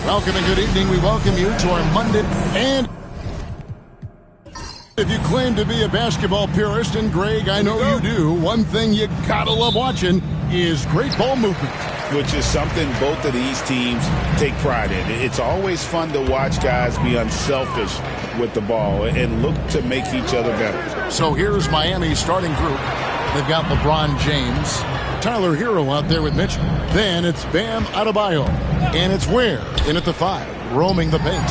Welcome and good evening. We welcome you to our Monday. And if you claim to be a basketball purist, and Greg, I know you do, one thing you gotta love watching is great ball movement. Which is something both of these teams take pride in. It's always fun to watch guys be unselfish with the ball and look to make each other better. So here's Miami's starting group. They've got LeBron James, Tyler Hero out there with Mitchell. Then it's Bam Adebayo. And it's Ware in at the 5, roaming the paint.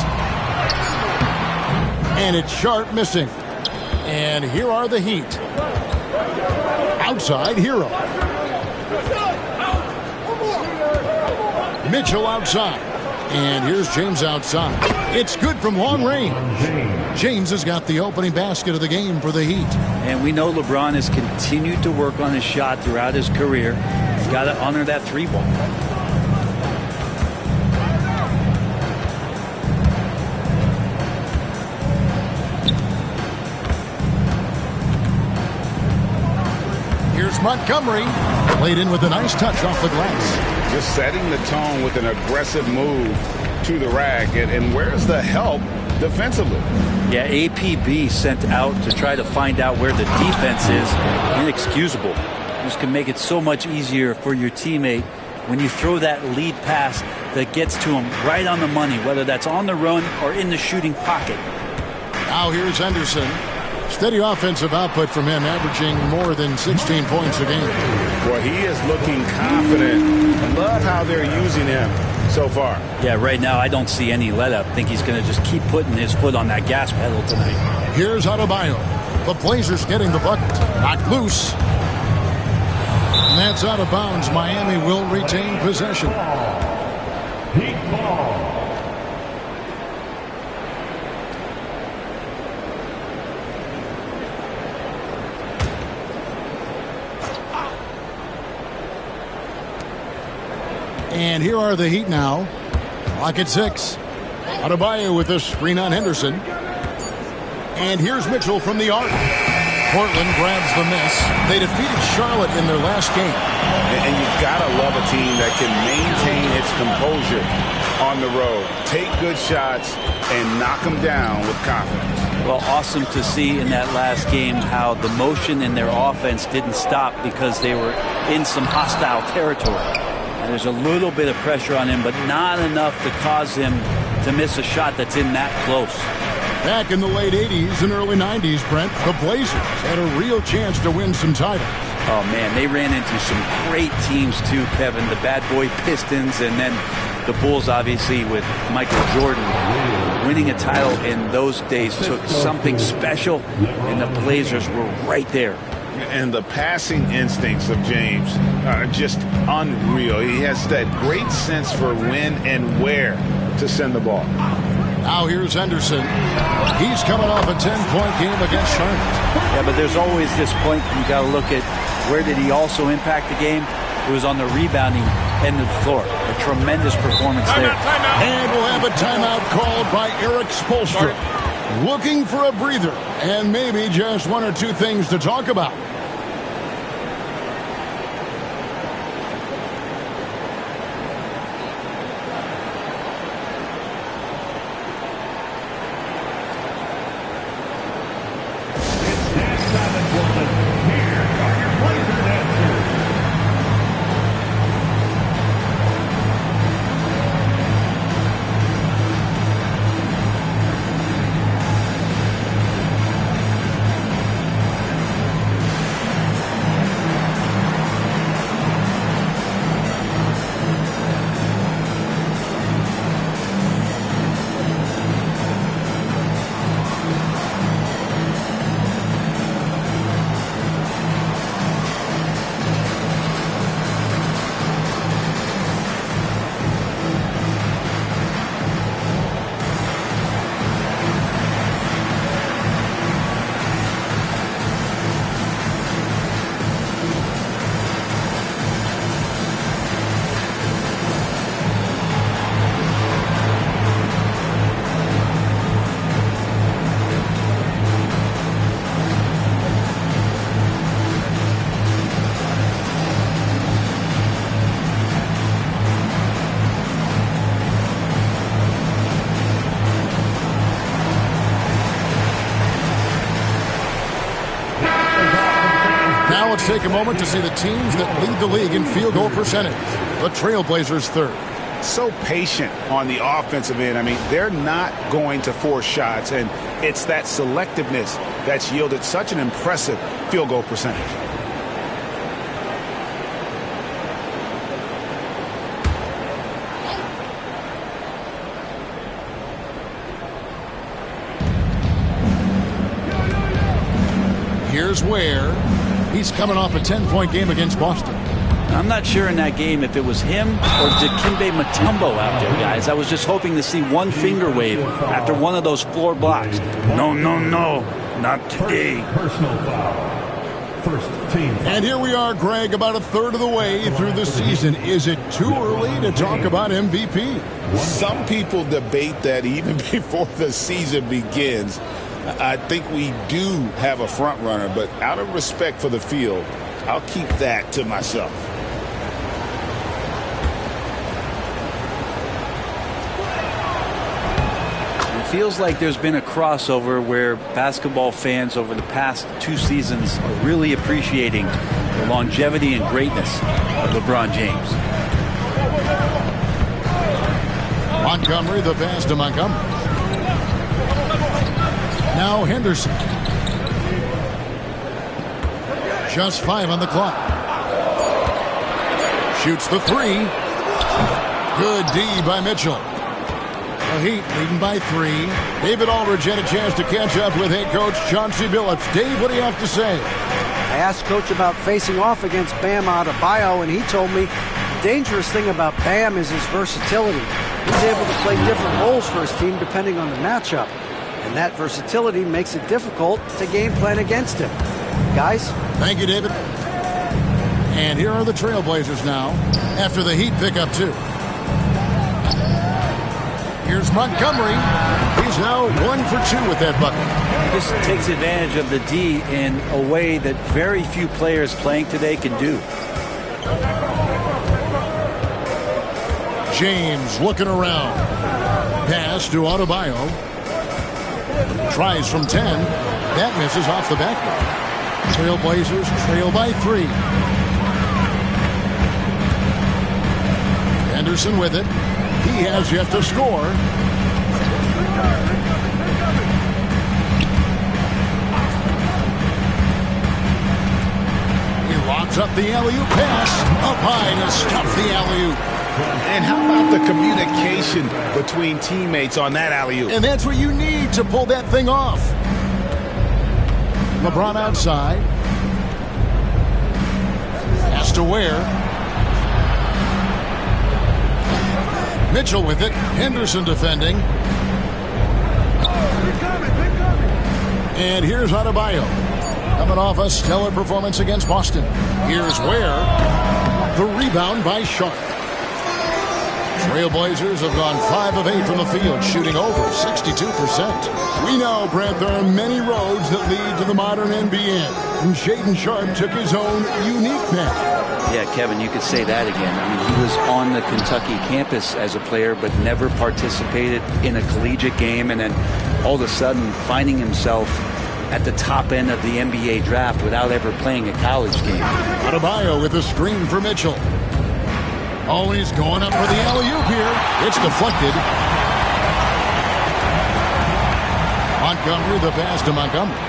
And it's Sharp missing. And here are the Heat. Outside, Hero. Mitchell outside. And here's James outside. It's good from long range. James has got the opening basket of the game for the Heat. And we know LeBron has continued to work on his shot throughout his career. He's got to honor that 3-ball. Here's Montgomery. Played in with a nice touch off the glass. Just setting the tone with an aggressive move to the rack. And where's the help defensively? Yeah, APB sent out to try to find out where the defense is. Inexcusable. This can make it so much easier for your teammate when you throw that lead pass that gets to him right on the money, whether that's on the run or in the shooting pocket. Now here's Henderson. Steady offensive output from him, averaging more than 16 points a game. Well, he is looking confident. Love how they're using him so far. Yeah, right now I don't see any let up. I think he's going to just keep putting his foot on that gas pedal tonight. Here's Adebayo. The Blazers getting the bucket. Knocked loose. And that's out of bounds. Miami will retain possession. Heat ball. And here are the Heat now. Clock at 6. Adebayo with a screen on Henderson. And here's Mitchell from the arc. Portland grabs the miss. They defeated Charlotte in their last game. And you've got to love a team that can maintain its composure on the road. Take good shots and knock them down with confidence. Well, awesome to see in that last game how the motion in their offense didn't stop because they were in some hostile territory. And there's a little bit of pressure on him, but not enough to cause him to miss a shot that's in that close. Back in the late 80s and early 90s, Brent, the Blazers had a real chance to win some titles. Oh, man, they ran into some great teams, too, Kevin. The Bad Boy Pistons and then the Bulls, obviously, with Michael Jordan. Winning a title in those days took something special, and the Blazers were right there. And the passing instincts of James are just unreal. He has that great sense for when and where to send the ball. Now here's Henderson. He's coming off a 10-point game against Charlotte. Yeah, but there's always this point you got to look at where did he also impact the game? It was on the rebounding end of the floor. A tremendous performance there. And we'll have a timeout called by Eric Spoelstra. Looking for a breather and maybe just one or two things to talk about. let's take a moment to see the teams that lead the league in field goal percentage. The Trailblazers third. So patient on the offensive end. I mean, they're not going to force shots, and it's that selectiveness that's yielded such an impressive field goal percentage. Here's Ware. He's coming off a 10-point game against Boston. I'm not sure in that game if it was him or Dikembe Mutombo out there, guys. I was just hoping to see one finger wave after one of those floor blocks. No, no, no, not today. Personal foul. First team. And here we are, Greg, about a third of the way through the season. Is it too early to talk about MVP? Some people debate that even before the season begins. I think we do have a front runner, but out of respect for the field, I'll keep that to myself. It feels like there's been a crossover where basketball fans over the past 2 seasons are really appreciating the longevity and greatness of LeBron James. Montgomery, the pass to Montgomery. Now Henderson. Just 5 on the clock. Shoots the 3. Good D by Mitchell. The Heat leading by 3. David Aldridge had a chance to catch up with head coach Chauncey Billups. Dave, what do you have to say? I asked Coach about facing off against Bam Adebayo, and he told me the dangerous thing about Bam is his versatility. He's able to play different roles for his team depending on the matchup. And that versatility makes it difficult to game plan against him. Guys? Thank you, David. And here are the Trailblazers now after the Heat pick up 2. Here's Montgomery. He's now 1 for 2 with that bucket. He just takes advantage of the D in a way that very few players playing today can do. James looking around. Pass to Adebayo. Tries from 10. That misses off the backboard. Trailblazers trail by 3. Henderson with it. He has yet to score. He locks up the alley-oop pass. Up high to stuff the alley-oop. And how about the communication between teammates on that alley-oop? And that's what you need to pull that thing off. LeBron outside. Has to Ware. Mitchell with it. Henderson defending. And here's Adebayo. Coming off a stellar performance against Boston. Here's Ware. The rebound by Sharp. Trailblazers have gone 5 of 8 from the field, shooting over 62%. We know, Brent, there are many roads that lead to the modern NBA. And Shaedon Sharp took his own unique path. Yeah, Kevin, you could say that again. I mean, he was on the Kentucky campus as a player, but never participated in a collegiate game, and then all of a sudden finding himself at the top end of the NBA draft without ever playing a college game. Adebayo with a screen for Mitchell. Oh, he's going up for the alley-oop here. It's deflected. Montgomery, the pass to Montgomery.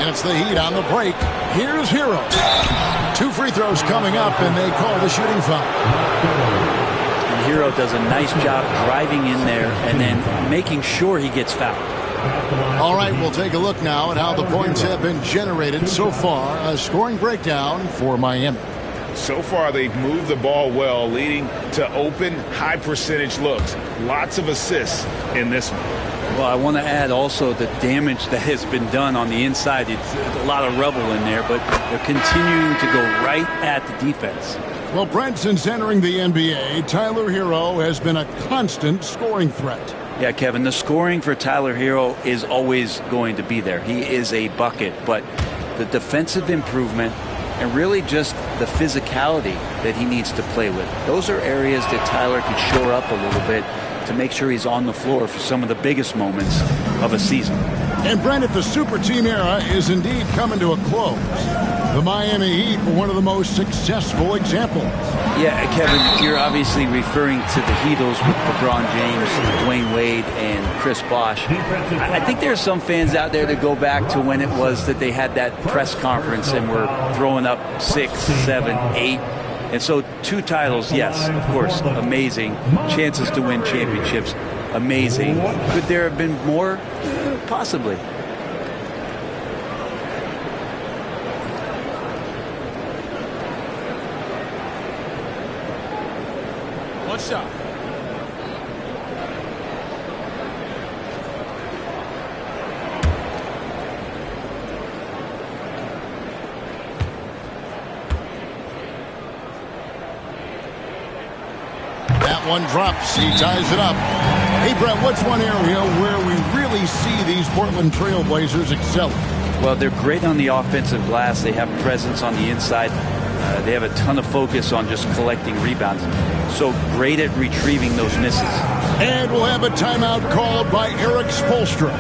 And it's the Heat on the break. Here's Hero. 2 free throws coming up, and they call the shooting foul. And Hero does a nice job driving in there and then making sure he gets fouled. All right, we'll take a look now at how the points have been generated so far. A scoring breakdown for Miami. So far, they've moved the ball well, leading to open, high-percentage looks. Lots of assists in this one. Well, I want to add also the damage that has been done on the inside. It's a lot of rubble in there, but they're continuing to go right at the defense. Well, Brent, since entering the NBA, Tyler Hero has been a constant scoring threat. Yeah, Kevin, the scoring for Tyler Hero is always going to be there. He is a bucket, but the defensive improvement and really just the physicality that he needs to play with. Those are areas that Tyler can shore up a little bit to make sure he's on the floor for some of the biggest moments of a season. And Brent, if the super team era is indeed coming to a close, the Miami Heat were one of the most successful examples. Yeah, Kevin, you're obviously referring to the Heatles with LeBron James, Dwayne Wade, and Chris Bosh. I think there are some fans out there that go back to when it was that they had that press conference and were throwing up 6, 7, 8. And so 2 titles, yes, of course, amazing. Chances to win championships, amazing. Could there have been more? Possibly. What's up? That one drops. He ties it up. Hey, Brett, what's one area where we really see these Portland Trailblazers excel? Well, they're great on the offensive glass. They have presence on the inside. They have a ton of focus on just collecting rebounds. So great at retrieving those misses. And we'll have a timeout called by Eric Spoelstra.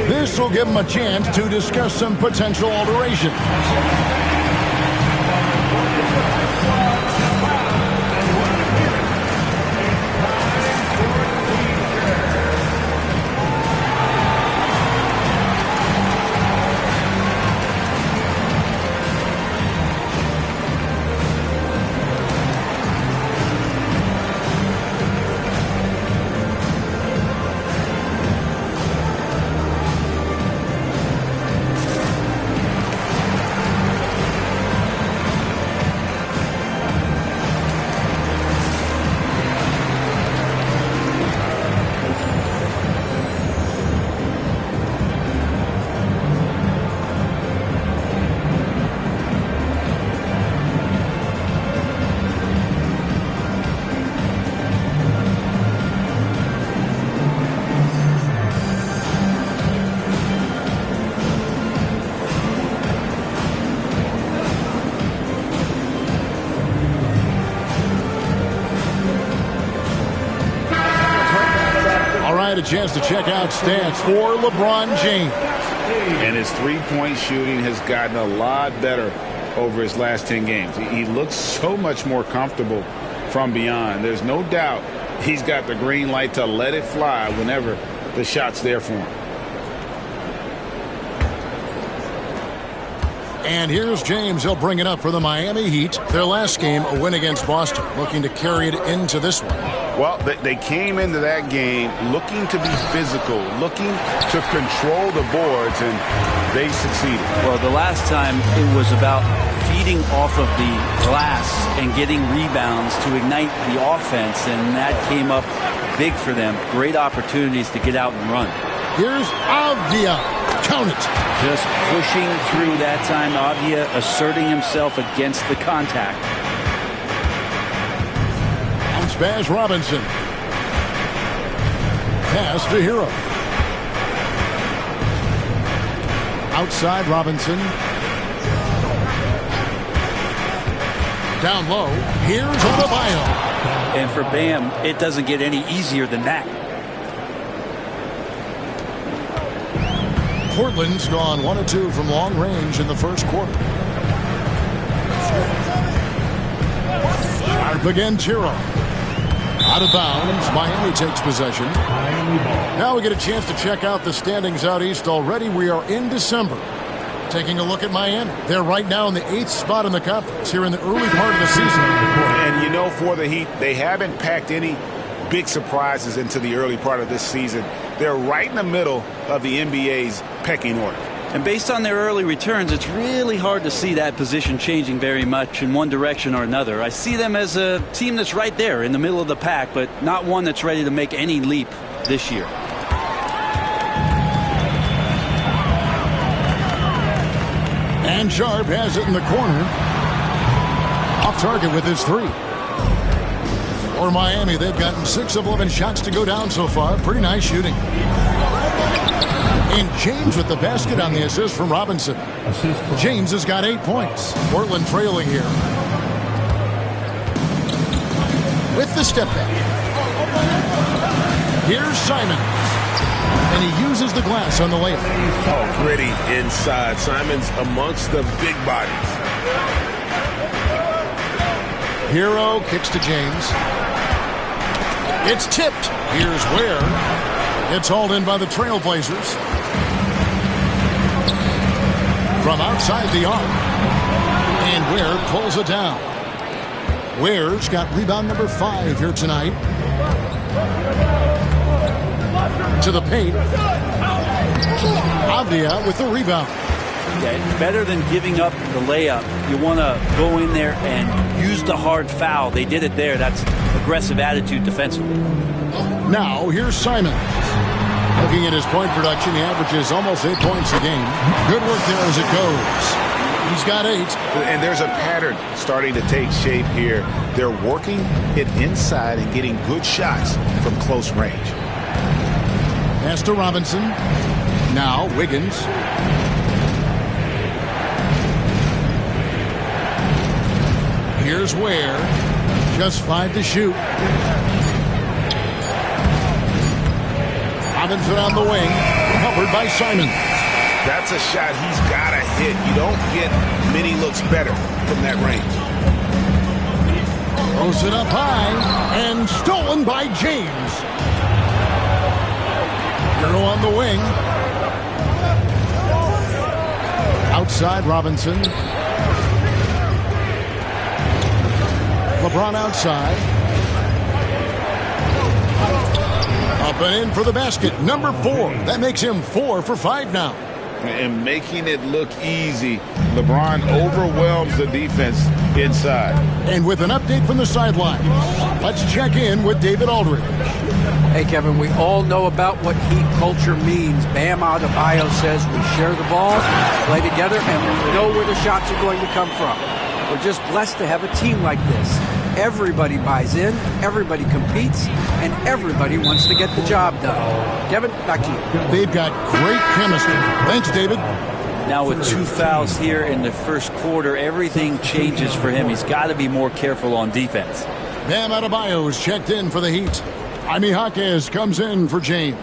This will give him a chance to discuss some potential alterations. A chance to check out stats for LeBron James. And his three-point shooting has gotten a lot better over his last 10 games. He looks so much more comfortable from beyond. There's no doubt he's got the green light to let it fly whenever the shot's there for him. And here's James. He'll bring it up for the Miami Heat. Their last game, a win against Boston, looking to carry it into this one. Well, they came into that game looking to be physical, looking to control the boards, and they succeeded. Well, the last time it was about feeding off of the glass and getting rebounds to ignite the offense, and that came up big for them. Great opportunities to get out and run. Here's Avdia. Count it. Just pushing through that time. Avdia asserting himself against the contact. Spaz Robinson. Pass to Hero. Outside Robinson. Down low. Here's Adebayo. And for Bam, it doesn't get any easier than that. Portland's gone 1 of 2 from long range in the first quarter. Sharp again, Hero. Out of bounds. Miami takes possession. Now we get a chance to check out the standings out east already. We are in December. Taking a look at Miami. They're right now in the 8th spot in the conference here in the early part of the season. And you know, for the Heat, they haven't packed any big surprises into the early part of this season. They're right in the middle of the NBA's pecking order. And based on their early returns, it's really hard to see that position changing very much in one direction or another. I see them as a team that's right there in the middle of the pack, but not one that's ready to make any leap this year. And Sharp has it in the corner. Off target with his 3. For Miami, they've gotten 6 of 11 shots to go down so far. Pretty nice shooting. And James with the basket on the assist from Robinson. James has got 8 points. Portland trailing here. With the step back. Here's Simon. And he uses the glass on the layup. Oh, gritty inside. Simons amongst the big bodies. Hero kicks to James. It's tipped. Here's Ware. It's hauled in by the Trailblazers. From outside the arc. And Ware pulls it down. Ware's got rebound number 5 here tonight. To the paint. Avdia with the rebound. Yeah, better than giving up the layup. You want to go in there and use the hard foul. They did it there. That's aggressive attitude defensively. Now, here's Simon. Looking at his point production, he averages almost 8 points a game. Good work there as it goes. He's got 8. And there's a pattern starting to take shape here. They're working it inside and getting good shots from close range. Pass to Robinson. Now, Wiggins. Here's Ware. Just 5 to shoot. Robinson on the wing. Covered by Simon. That's a shot he's got to hit. You don't get many looks better from that range. Throws it up high. And stolen by James. Hero on the wing. Outside Robinson. LeBron outside. Up and in for the basket. Number 4. That makes him 4 for 5 now. And making it look easy. LeBron overwhelms the defense inside. And with an update from the sidelines, let's check in with David Aldridge. Hey, Kevin, we all know about what Heat culture means. Bam Adebayo says we share the ball, play together, and we know where the shots are going to come from. We're just blessed to have a team like this. Everybody buys in, everybody competes, and everybody wants to get the job done. Kevin, back to you. They've got great chemistry. Thanks, David. Now with 2 fouls here in the first quarter, everything changes for him. He's got to be more careful on defense. Bam Adebayo is checked in for the Heat. Jaime Jaquez comes in for James.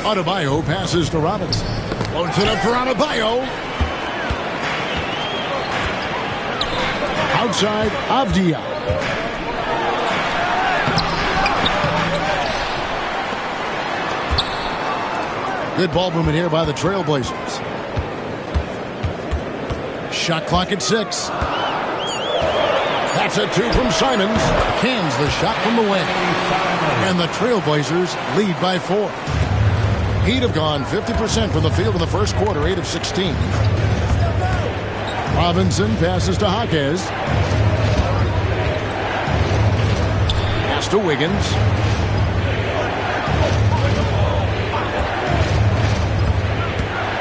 Adebayo passes to Robinson. Loads it up for Adebayo. Outside, Avdia. Good ball movement here by the Trailblazers. Shot clock at 6. That's a 2 from Simons. Cans the shot from the wing. And the Trailblazers lead by 4. Heat have gone 50% from the field in the first quarter, 8 of 16. Robinson passes to Jaquez. Pass to Wiggins.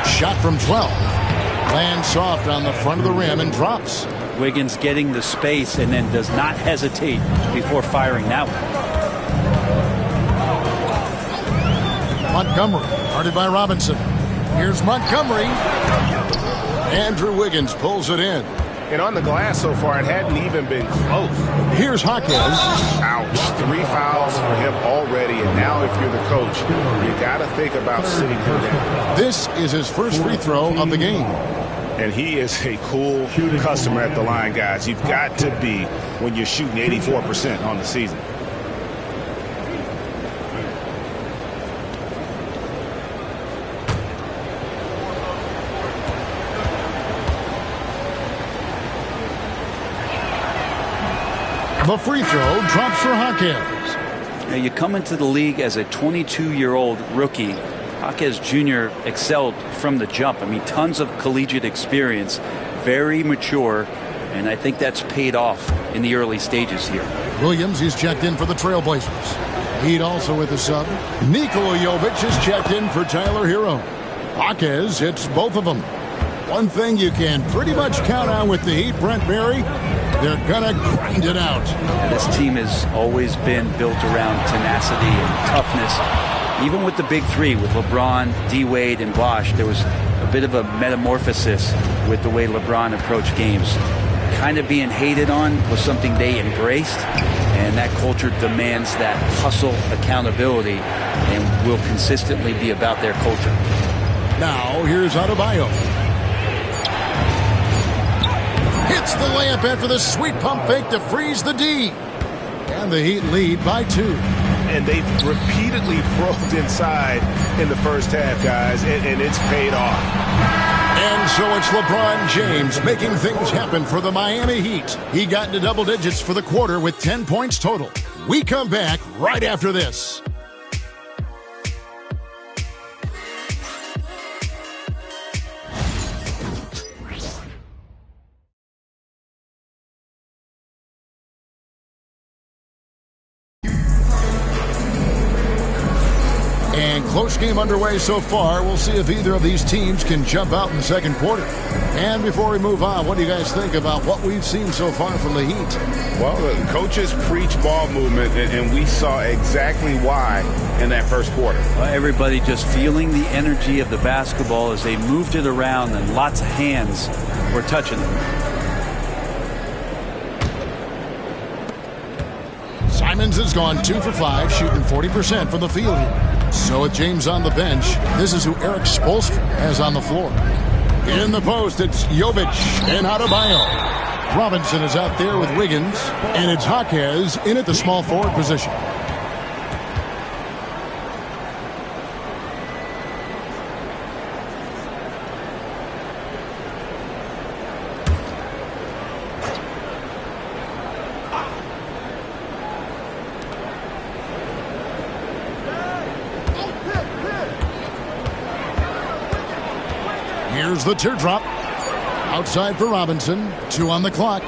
Shot from 12. Lands soft on the front of the rim and drops. Wiggins getting the space and then does not hesitate before firing that one. Montgomery, guarded by Robinson. Here's Montgomery. Andrew Wiggins pulls it in. And on the glass so far, it hadn't even been close. Here's Jaquez. Ouch. 3 fouls for him already. And now if you're the coach, you got to think about sitting him down. This is his first free throw of the game. And he is a cool customer at the line, guys. You've got to be when you're shooting 84% on the season. The free throw drops for Jaquez. Now you come into the league as a 22-year-old rookie. Jaquez Jr. excelled from the jump. I mean, tons of collegiate experience, very mature, and I think that's paid off in the early stages here. Williams is checked in for the Trailblazers. Heat also with a sub. Nikola Jovic is checked in for Tyler Hero. Jaquez hits both of them. One thing you can pretty much count on with the Heat, Brent Berry, they're gonna grind it out. This team has always been built around tenacity and toughness. Even with the big 3, with LeBron, D-Wade, and Bosh, there was a bit of a metamorphosis with the way LeBron approached games. Kind of being hated on was something they embraced, And that culture demands that hustle accountability and will consistently be about their culture. Now, here's Adebayo. Hits the layup after the sweet pump fake to freeze the D. And the Heat lead by 2. And they've repeatedly probed inside in the first half, guys, and it's paid off. And so it's LeBron James making things happen for the Miami Heat. He got into double digits for the quarter with 10 points total. We come back right after this. And close game underway so far. We'll see if either of these teams can jump out in the second quarter. And before we move on, what do you guys think about what we've seen so far from the Heat? Well, the coaches preach ball movement, and we saw exactly why in that first quarter. Well, everybody just feeling the energy of the basketball as they moved it around, and lots of hands were touching it. Simons has gone 2 for 5, shooting 40% from the field here. So with James on the bench, this is who Eric Spoelstra has on the floor. In the post, it's Jovic and Adebayo. Robinson is out there with Wiggins, and it's Jaquez in at the small forward position. Here's the teardrop. Outside for Robinson. 2 on the clock.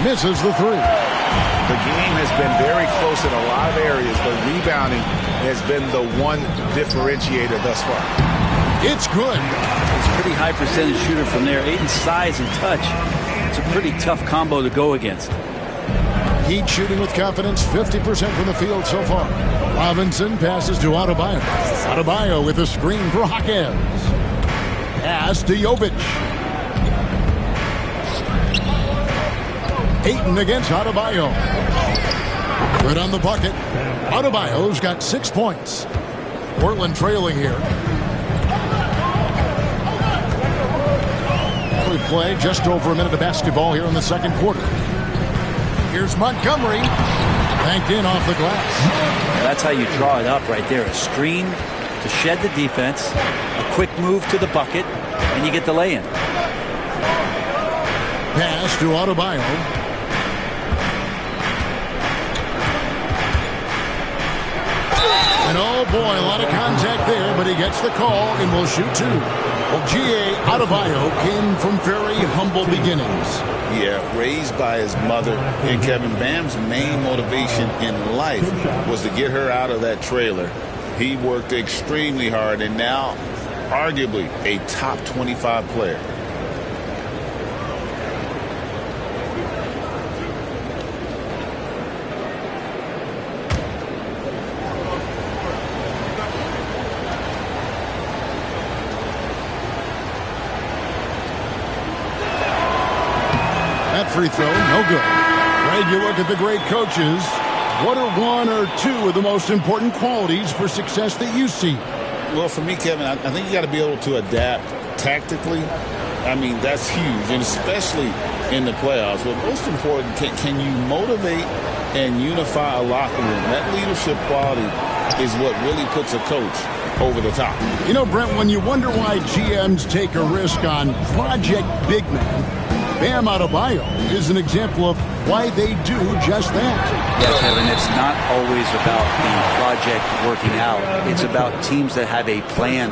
Misses the 3. The game has been very close in a lot of areas, but rebounding has been the one differentiator thus far. It's good. It's a pretty high percentage shooter from there. Ayton's size and touch. It's a pretty tough combo to go against. Heat shooting with confidence, 50% from the field so far. Robinson passes to Adebayo. Adebayo with a screen for Jaquez. Pass to Jovic. Ayton against Adebayo. Good on the bucket. Adebayo's got 6 points. Portland trailing here. We play just over a minute of basketball here in the second quarter. Here's Montgomery. Banked in off the glass. That's how you draw it up right there. A screen to shed the defense, a quick move to the bucket, and you get the lay-in. Pass to Adebayo. And oh boy, a lot of contact there, but he gets the call and will shoot 2. Well, G.A. Adebayo came from very humble beginnings. Yeah, raised by his mother. And Kevin, Bam's main motivation in life was to get her out of that trailer. He worked extremely hard and now arguably a top 25 player. That free throw, no good. Greg, you look at the great coaches. What are 1 or 2 of the most important qualities for success that you see? Well, for me, Kevin, I think you got to be able to adapt tactically. I mean, that's huge, and especially in the playoffs. But most important, can you motivate and unify a locker room? That leadership quality is what really puts a coach over the top. You know, Brent, when you wonder why GMs take a risk on Project Big Man, Bam Adebayo is an example of why they do just that. Yeah, Kevin, it's not always about the project working out. It's about teams that have a plan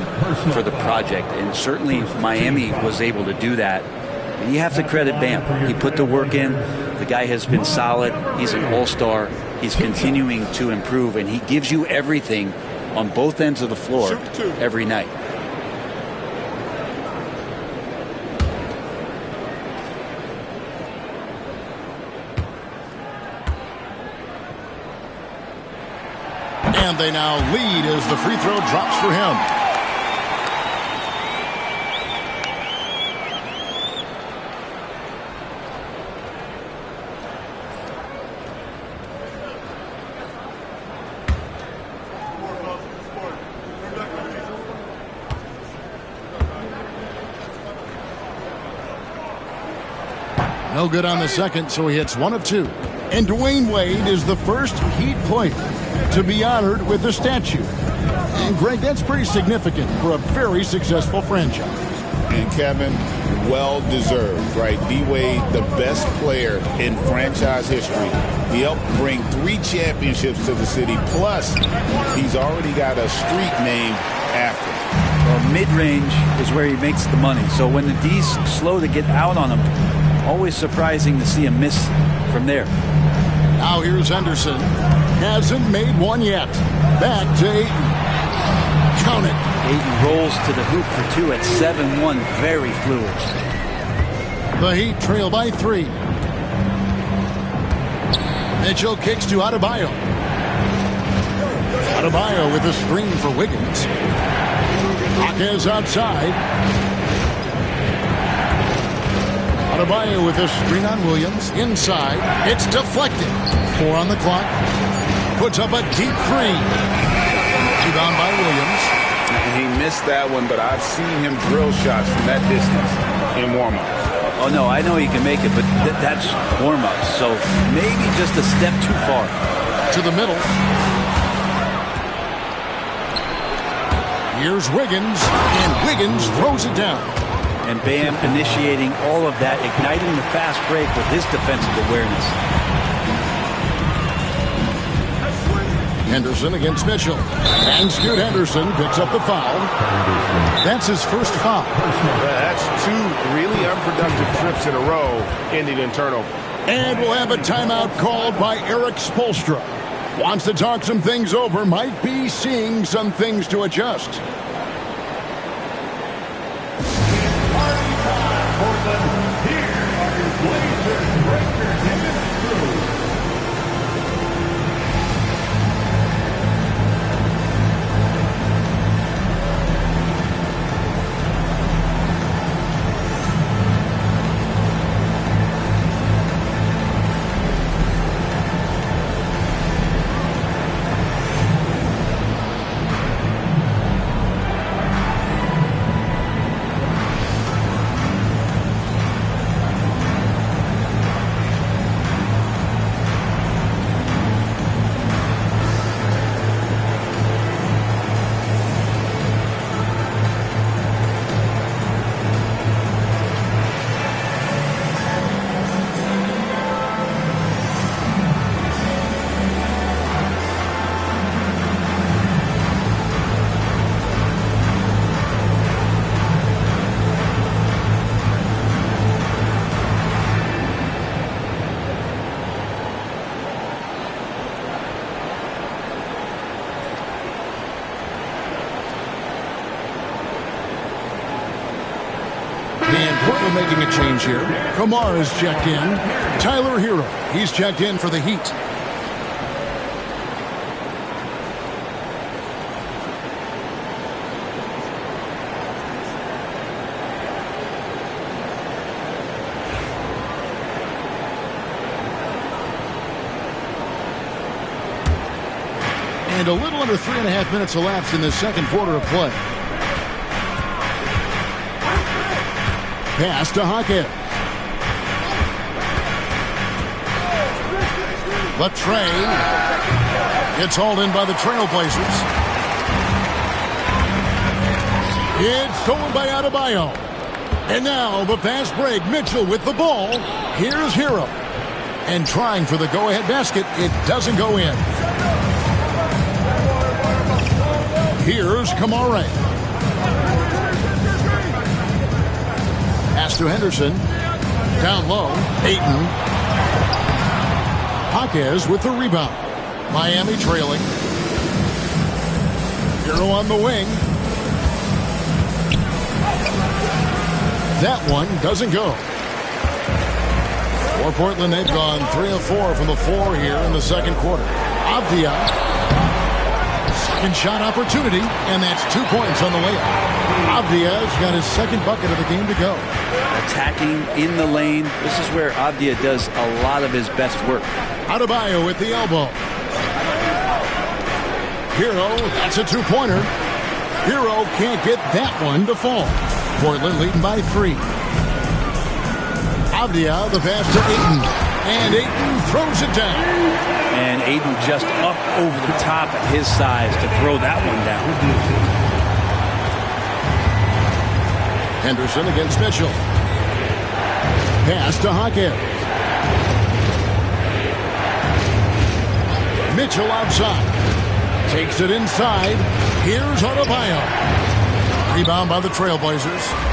for the project, and certainly Miami was able to do that. And you have to credit Bam. He put the work in. The guy has been solid. He's an all-star. He's continuing to improve, and he gives you everything on both ends of the floor every night. And they now lead as the free throw drops for him. No good on the second, so he hits 1 of 2. And Dwayne Wade is the first Heat player to be honored with a statue. And Greg, that's pretty significant for a very successful franchise. And Kevin, well deserved, right? D-Wade, the best player in franchise history. He helped bring 3 championships to the city. Plus, he's already got a street named after him. Well, mid-range is where he makes the money. So when the D's slow to get out on him, always surprising to see him miss from there. Now here's Henderson. Hasn't made one yet. Back to Ayton. Count it. Ayton rolls to the hoop for 2 at 7-1. Very fluid. The Heat trail by 3. Mitchell kicks to Adebayo. Adebayo with a screen for Wiggins. Jaquez outside. Adebayo with a screen on Williams. Inside. It's deflected. 4 on the clock. Puts up a deep 3. Rebound by Williams. He missed that one, but I've seen him drill shots from that distance in warm-ups. Oh, no, I know he can make it, but that's warm-ups. So maybe just a step too far. To the middle. Here's Wiggins, and Wiggins throws it down. And Bam initiating all of that, igniting the fast break with his defensive awareness. Henderson against Mitchell. And Scoot Henderson picks up the foul. That's his first foul. That's 2 really unproductive trips in a row, ending in turnover. And we'll have a timeout called by Eric Spoelstra. Wants to talk some things over, might be seeing some things to adjust. Portland, here are your Blazers breakers and crew. And Portland making a change here. Kamara is checked in. Tyler Hero, he's checked in for the Heat. And a little under 3.5 minutes elapsed in the second quarter of play. Pass to Jaquez. Latrey. It's hauled in by the Trailblazers. It's stolen by Adebayo. And now the fast break. Mitchell with the ball. Here's Hero. And trying for the go-ahead basket. It doesn't go in. Here's Kamara. Pass to Henderson. Down low. Ayton. Jaquez with the rebound. Miami trailing. Hero on the wing. That one doesn't go. For Portland, they've gone 3 of 4 from the floor here in the second quarter. Avdia. Second shot opportunity, and that's 2 points on the layup. Avdia's got his second bucket of the game to go. Attacking in the lane. This is where Avdia does a lot of his best work. Adebayo with the elbow. Hero, that's a two-pointer. Hero can't get that one to fall. Portland leading by 3. Avdia, the pass to Ayton. And Ayton throws it down. And Ayton just up over the top at his size to throw that one down. Henderson against Mitchell. Pass to Hawkins. Mitchell outside. Takes it inside. Here's Adebayo. Rebound by the Trailblazers.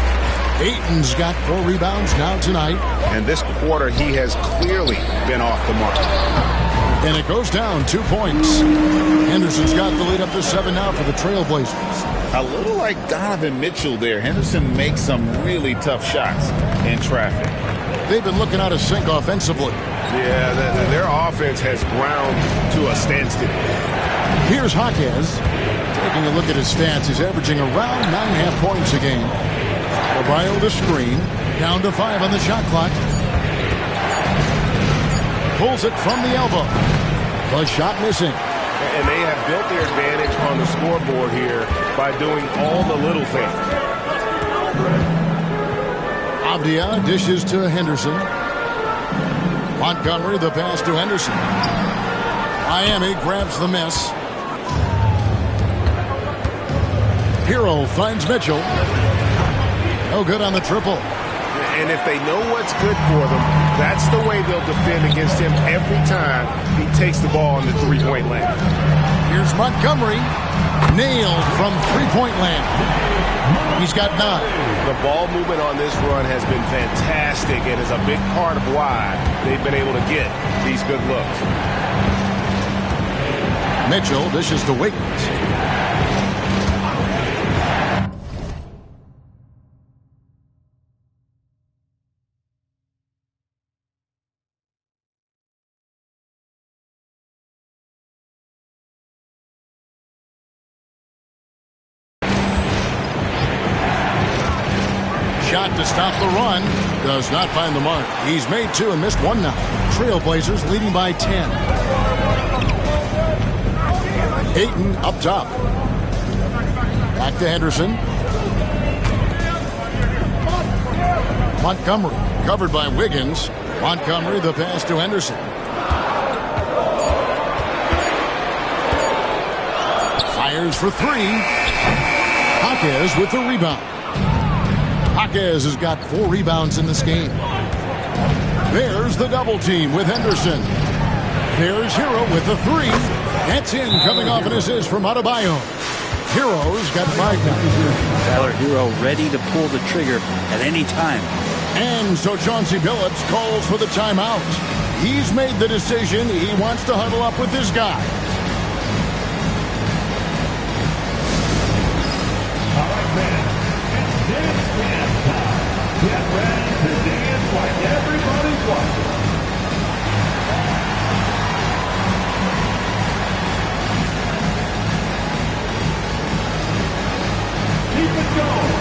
Ayton's got 4 rebounds now tonight. And this quarter, he has clearly been off the mark. And it goes down 2 points. Henderson's got the lead up to 7 now for the Trailblazers. A little like Donovan Mitchell there. Henderson makes some really tough shots in traffic. They've been looking out of sync offensively. Yeah, their offense has ground to a standstill. Here's Hawkins. Taking a look at his stats, he's averaging around 9.5 points a game. Adebayo the screen. Down to 5 on the shot clock. Pulls it from the elbow. The shot missing. And they have built their advantage on the scoreboard here by doing all the little things. Avdia dishes to Henderson. Montgomery, the pass to Henderson. Miami grabs the miss. Hero finds Mitchell. No good on the triple. And if they know what's good for them, that's the way they'll defend against him every time he takes the ball in the three-point land. Here's Montgomery. Nailed from three-point land. He's got 9. The ball movement on this run has been fantastic and is a big part of why they've been able to get these good looks. Mitchell dishes to Wiggins. Shot to stop the run. Does not find the mark. He's made 2 and missed 1 now. Trailblazers leading by 10. Ayton up top. Back to Henderson. Montgomery covered by Wiggins. Montgomery the pass to Henderson. Fires for 3. Hawkins with the rebound. Hawkins has got 4 rebounds in this game. There's the double team with Henderson. There's Hero with the 3. That's in, coming off an assist from Adebayo. Hero's got 5 now. Tyler Hero ready to pull the trigger at any time. And so Chauncey Billups calls for the timeout. He's made the decision. He wants to huddle up with his guy. All right, man. Dance time. Get ready to dance like everybody's watching. Keep it going.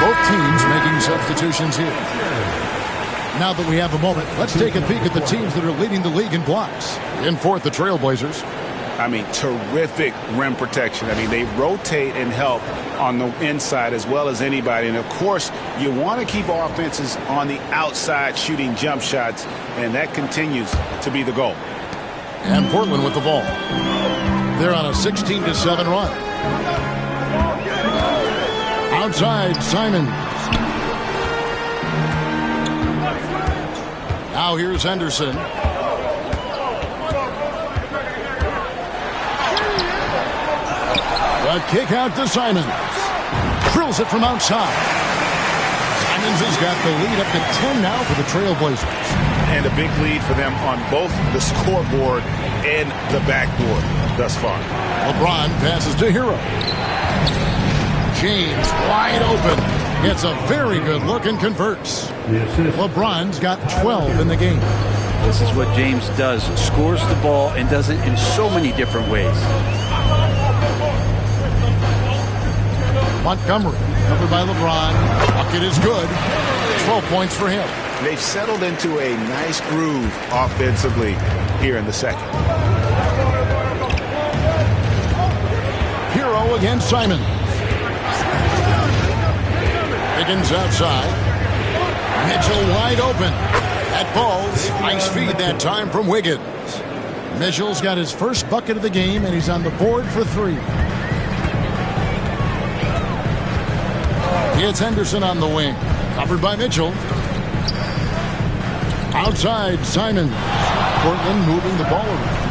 Both teams making substitutions here. Now that we have a moment, let's take a peek at the teams that are leading the league in blocks. In fourth, the Trailblazers. I mean, terrific rim protection. I mean, they rotate and help on the inside as well as anybody. And, of course, you want to keep offenses on the outside shooting jump shots, and that continues to be the goal. And Portland with the ball. They're on a 16-7 run. Outside, Simons. Now here's Henderson. A kick out to Simons. Drills it from outside. Simons has got the lead up to 10 now for the Trailblazers. And a big lead for them on both the scoreboard and the backboard thus far. LeBron passes to Hero. James wide open. Gets a very good look and converts. LeBron's got 12 in the game. This is what James does. Scores the ball and does it in so many different ways. Montgomery, covered by LeBron. Bucket is good. 12 points for him. They've settled into a nice groove offensively here in the second. Hero against Simons. Wiggins outside. Mitchell wide open. That falls. Nice feed that time from Wiggins. Mitchell's got his first bucket of the game, and he's on the board for 3. It's Henderson on the wing. Covered by Mitchell. Outside, Simons. Portland moving the ball around.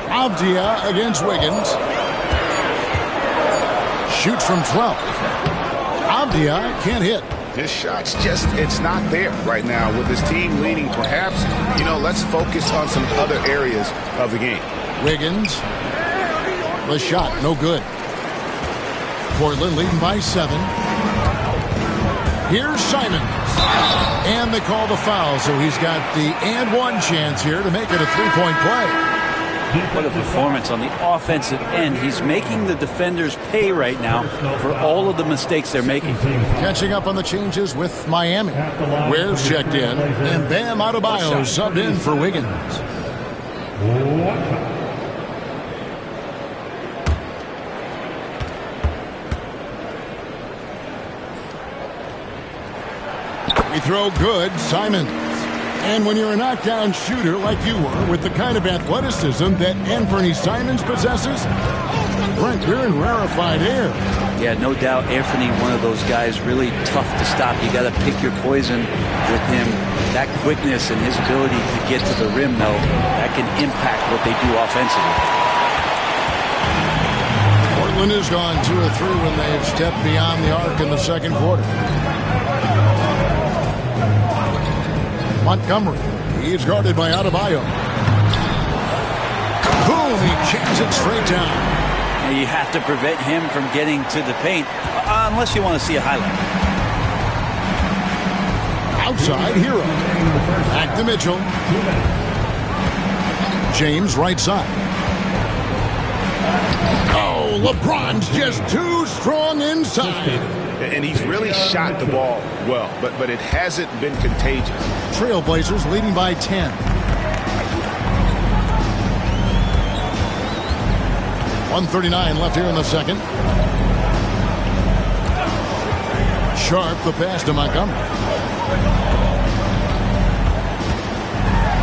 Avdia against Wiggins. Shoots from 12. Avdia can't hit. His shot's just, it's not there right now with his team leading. Perhaps, let's focus on some other areas of the game. Wiggins. The shot, no good. Portland leading by 7. Here's Simons. And they call the foul, so he's got the and one chance here to make it a 3-point play. What a performance on the offensive end. He's making the defenders pay right now for all of the mistakes they're making. Catching up on the changes with Miami. Ware's checked in, and Bam Adebayo subbed in for Wiggins. We throw good, Simons. And when you're a knockdown shooter like you were, with the kind of athleticism that Anthony Simons possesses, Brent, you're in rarefied air. Yeah, no doubt, Anthony, one of those guys really tough to stop. You got to pick your poison with him. That quickness and his ability to get to the rim, though, that can impact what they do offensively. Portland has gone 2 of 3 when they've stepped beyond the arc in the second quarter. Montgomery. He's guarded by Adebayo. Boom! He jams it straight down. You have to prevent him from getting to the paint, unless you want to see a highlight. Outside, Hero. Back to Mitchell. James right side. Oh, LeBron's just too strong inside. And he's really shot the ball well, but it hasn't been contagious. Trailblazers leading by 10. 1:39 left here in the second. Sharp the pass to Montgomery.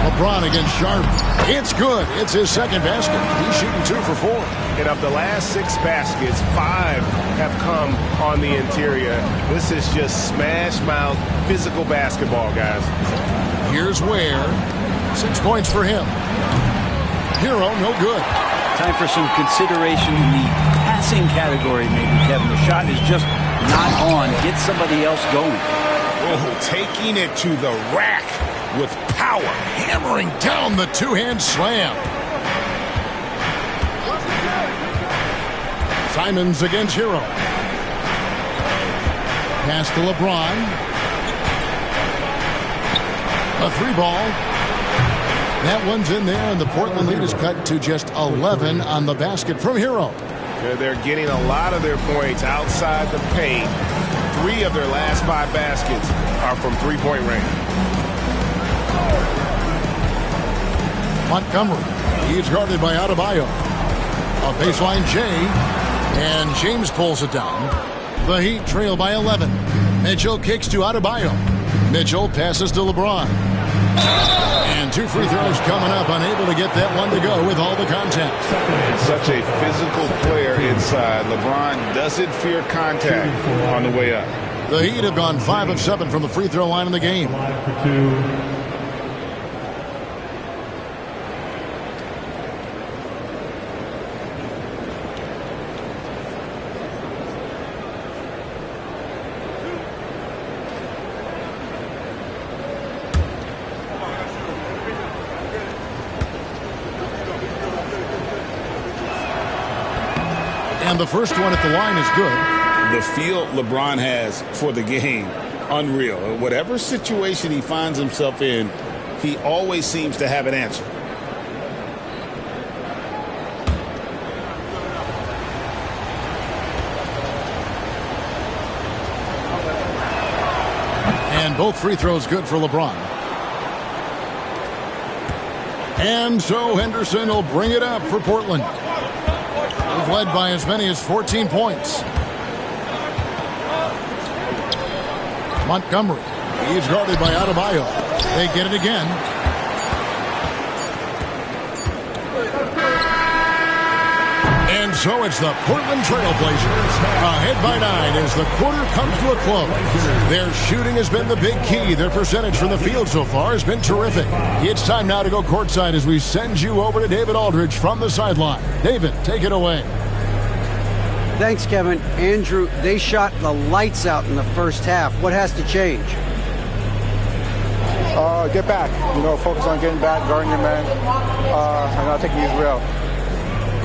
LeBron against Sharp. It's good. It's his second basket. He's shooting 2 for 4. And of the last 6 baskets, 5 have come on the interior. This is just smash mouth physical basketball, guys. Here's Ware. 6 points for him. Hero, no good. Time for some consideration in the passing category, maybe, Kevin. The shot is just not on. Get somebody else going. Oh, taking it to the rack with power. Hammering down the two-hand slam. Simons against Hero. Pass to LeBron. A 3-ball. That one's in there, and the Portland lead is cut to just 11 on the basket from Hero. They're getting a lot of their points outside the paint. 3 of their last 5 baskets are from 3-point range. Montgomery. He's guarded by Adebayo. A baseline J, and James pulls it down. The Heat trail by 11. Mitchell kicks to Adebayo. Mitchell passes to LeBron. And 2 free throws coming up, unable to get that one to go with all the contact. Such a physical player inside. LeBron doesn't fear contact on the way up. The Heat have gone 5 of 7 from the free throw line in the game. Line for two. And the first one at the line is good. The feel LeBron has for the game, unreal. Whatever situation he finds himself in, he always seems to have an answer. And both free throws good for LeBron. And so Henderson will bring it up for Portland. They've led by as many as 14 points. Montgomery. He's guarded by Adebayo. They get it again. And so it's the Portland Trailblazers ahead by 9 as the quarter comes to a close. Their shooting has been the big key. Their percentage from the field so far has been terrific. It's time now to go courtside as we send you over to David Aldridge from the sideline. David, take it away. Thanks, Kevin. Andrew, they shot the lights out in the first half. What has to change? Get back. Focus on getting back, guarding your man, and not taking these real.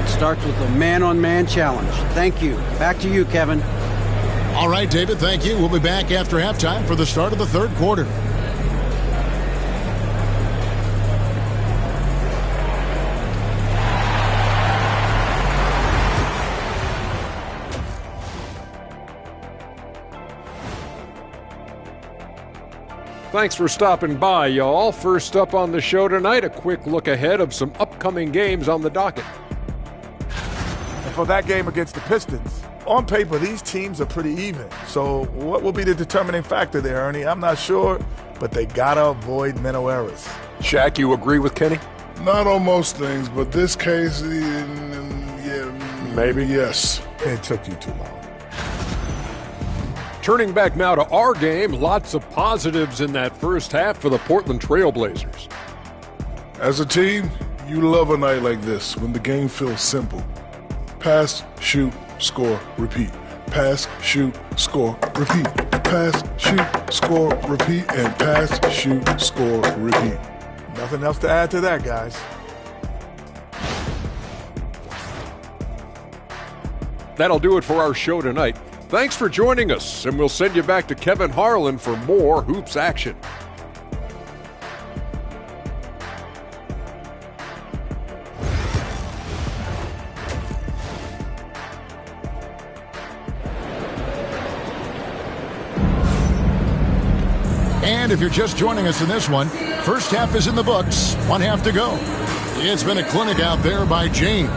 It starts with a man-on-man challenge. Thank you. Back to you, Kevin. All right, David, thank you. We'll be back after halftime for the start of the third quarter. Thanks for stopping by, y'all. First up on the show tonight, a quick look ahead of some upcoming games on the docket. And for that game against the Pistons, on paper, these teams are pretty even. So what will be the determining factor there, Ernie? I'm not sure, but they got to avoid mental errors. Shaq, you agree with Kenny? Not on most things, but this case, yeah, maybe. Yes. It took you too long. Turning back now to our game, lots of positives in that first half for the Portland Trailblazers. As a team, you love a night like this when the game feels simple. Pass, shoot, score, repeat. Pass, shoot, score, repeat. Pass, shoot, score, repeat. And pass, shoot, score, repeat. Nothing else to add to that, guys. That'll do it for our show tonight. Thanks for joining us, and we'll send you back to Kevin Harlan for more Hoops action. And if you're just joining us in this one, first half is in the books, one half to go. It's been a clinic out there by James.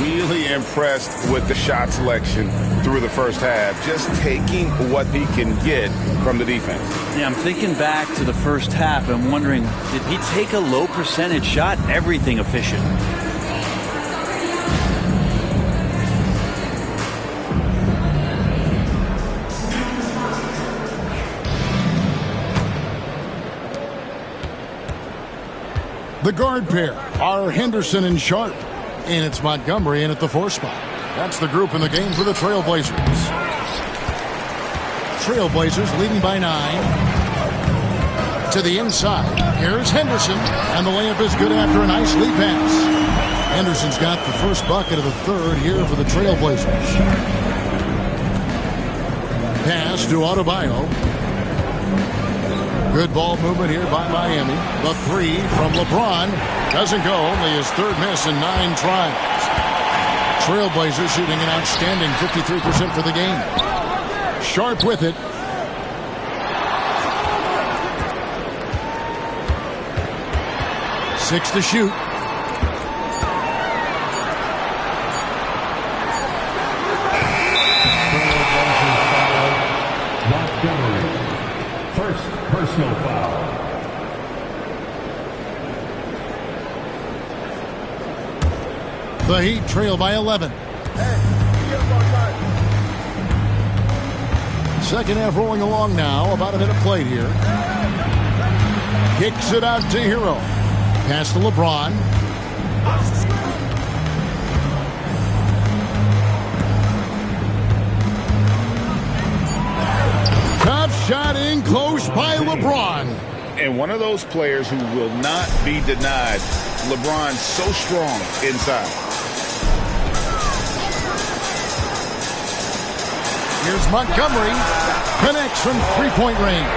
Really impressed with the shot selection through the first half, just taking what he can get from the defense. Yeah, I'm thinking back to the first half. I'm wondering, did he take a low percentage shot? Everything efficient. The guard pair are Henderson and Sharp. And it's Montgomery in at the 4 spot. That's the group in the game for the Trailblazers. Trailblazers leading by 9. To the inside. Here's Henderson. And the layup is good after a nice lead pass. Henderson's got the first bucket of the third here for the Trailblazers. Pass to Adebayo. Good ball movement here by Miami. The 3 from LeBron doesn't go. Only his third miss in 9 tries. Trailblazers shooting an outstanding 53% for the game. Sharp with it. Six to shoot. First personal foul. The Heat trail by 11. Second half rolling along now. About a minute played here. Kicks it out to Hero. Pass to LeBron. Tough shot in close by LeBron. And one of those players who will not be denied. LeBron so strong inside. Here's Montgomery. Connects from three-point range.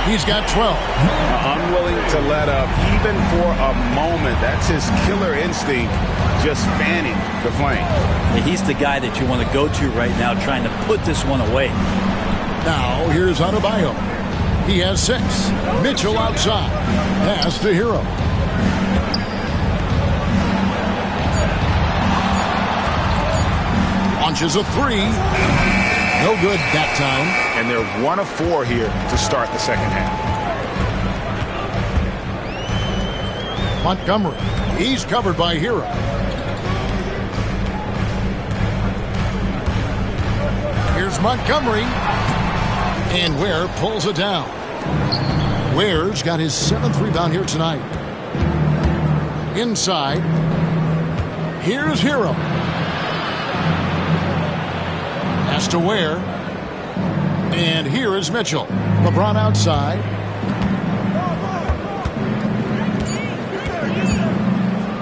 He's got 12. Unwilling to let up even for a moment. That's his killer instinct, just fanning the flame. And he's the guy that you want to go to right now, trying to put this one away. Now, here's Adebayo. He has 6. Mitchell outside. Pass to Hero. Launches a 3. No good that time. And they're 1 of 4 here to start the second half. Montgomery. He's covered by Hero. Here's Montgomery. And Ware pulls it down. Ware's got his 7th rebound here tonight. Inside. Here's Hero. Pass to Ware. And here is Mitchell. LeBron outside.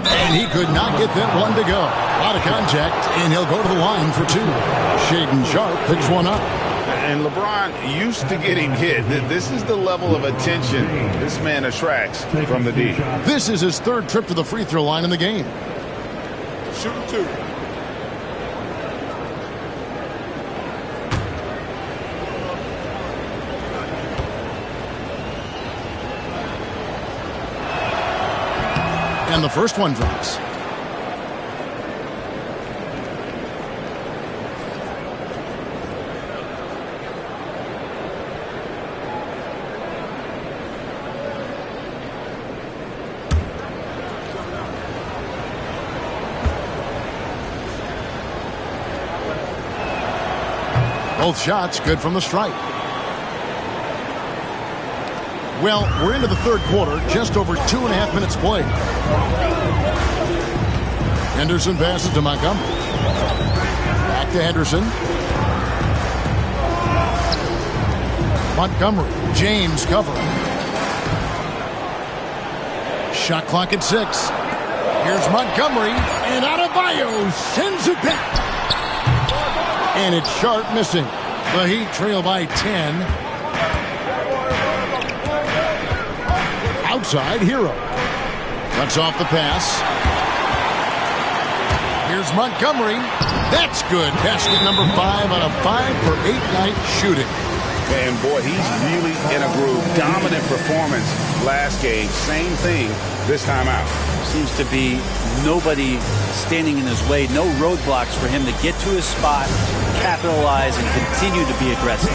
And he could not get that one to go. A lot of contact, and he'll go to the line for 2. Shaedon Sharpe picks one up. And LeBron used to getting hit. This is the level of attention this man attracts from the D. This is his 3rd trip to the free throw line in the game. Shooting 2. And the first one drops. Both shots good from the stripe. Well, we're into the 3rd quarter, just over 2.5 minutes played. Henderson passes to Montgomery. Back to Henderson. Montgomery. James covering. Shot clock at 6. Here's Montgomery. And Adebayo sends it back. And it's Sharpe missing. The Heat trail by 10. Outside, Hero. Cuts off the pass. Here's Montgomery. That's good. Basket number 5 out of 5 for 8-night shooting. And boy, he's really in a groove. Dominant performance last game. Same thing this time out. Seems to be nobody standing in his way. No roadblocks for him to get to his spot, capitalize, and continue to be aggressive.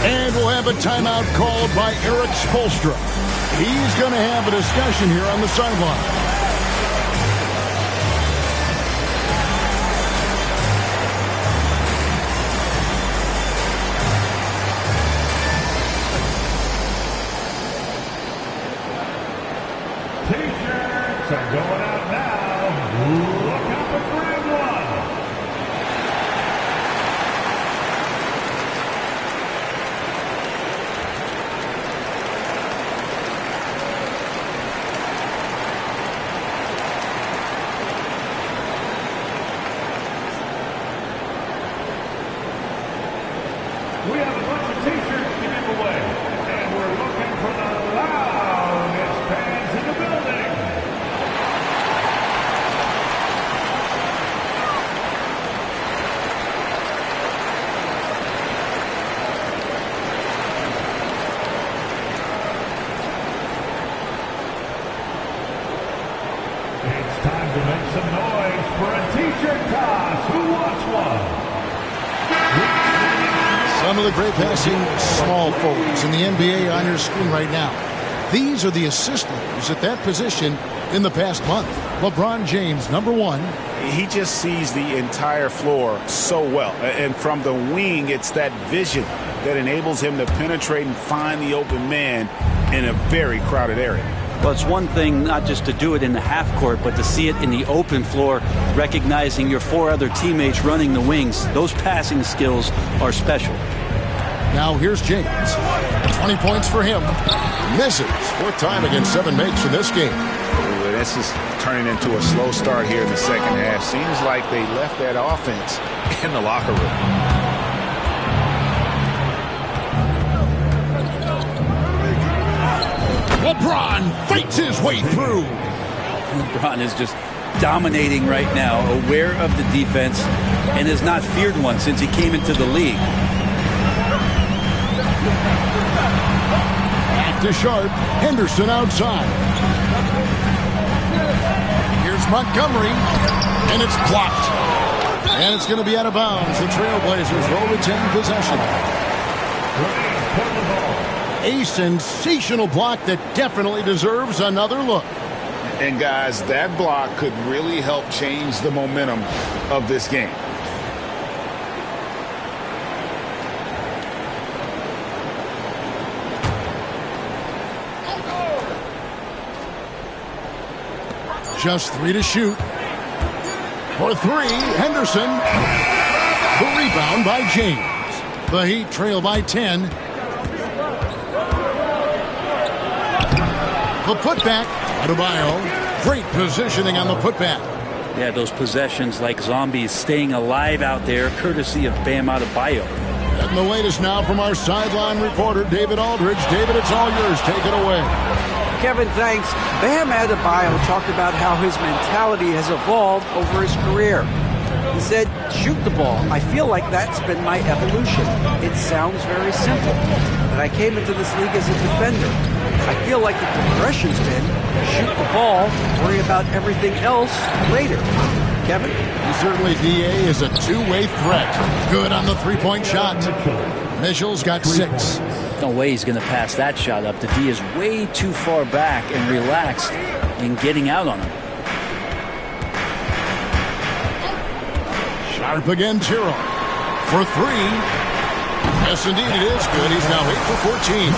And we'll have a timeout called by Erik Spoelstra. He's going to have a discussion here on the sideline. T-shirts are going out now. Look out for grab one. We have a bunch of T-shirts to give away, and we're looking for the loudest fans in the building. It's time to make some noise for a T-shirt toss. Who wants one? Some of the great passing small forwards in the NBA on your screen right now. These are the assist leaders at that position in the past month. LeBron James, number 1. He just sees the entire floor so well. And from the wing, it's that vision that enables him to penetrate and find the open man in a very crowded area. Well, it's one thing not just to do it in the half court, but to see it in the open floor, recognizing your 4 other teammates running the wings. Those passing skills are special. Now here's James. 20 points for him. Misses. 4th time against 7 makes in this game. Ooh, this is turning into a slow start here in the second half. Seems like they left that offense in the locker room. LeBron fights his way through. LeBron is just dominating right now, aware of the defense, and has not feared one since he came into the league. Back to Sharp. Henderson outside. Here's Montgomery, and it's blocked. And it's going to be out of bounds. The Trailblazers will retain possession. A sensational block that definitely deserves another look. And guys, that block could really help change the momentum of this game. Just 3 to shoot. For 3, Henderson. The rebound by James. The Heat trail by 10. The putback. Adebayo. Great positioning on the putback. Yeah, those possessions like zombies staying alive out there, courtesy of Bam Adebayo. And the latest now from our sideline reporter, David Aldridge. David, it's all yours. Take it away. Kevin, thanks. Bam Adebayo talked about how his mentality has evolved over his career. He said, shoot the ball. I feel like that's been my evolution. It sounds very simple. But I came into this league as a defender. I feel like the progression's been shoot the ball, worry about everything else later. Kevin? Certainly, D.A. is a two-way threat. Good on the three-point shot. Mitchell's got 6. No way he's going to pass that shot up. The D is way too far back and relaxed in getting out on him. Sharp again, Tiro. For 3. Yes, indeed, it is good. He's now 8 for 14.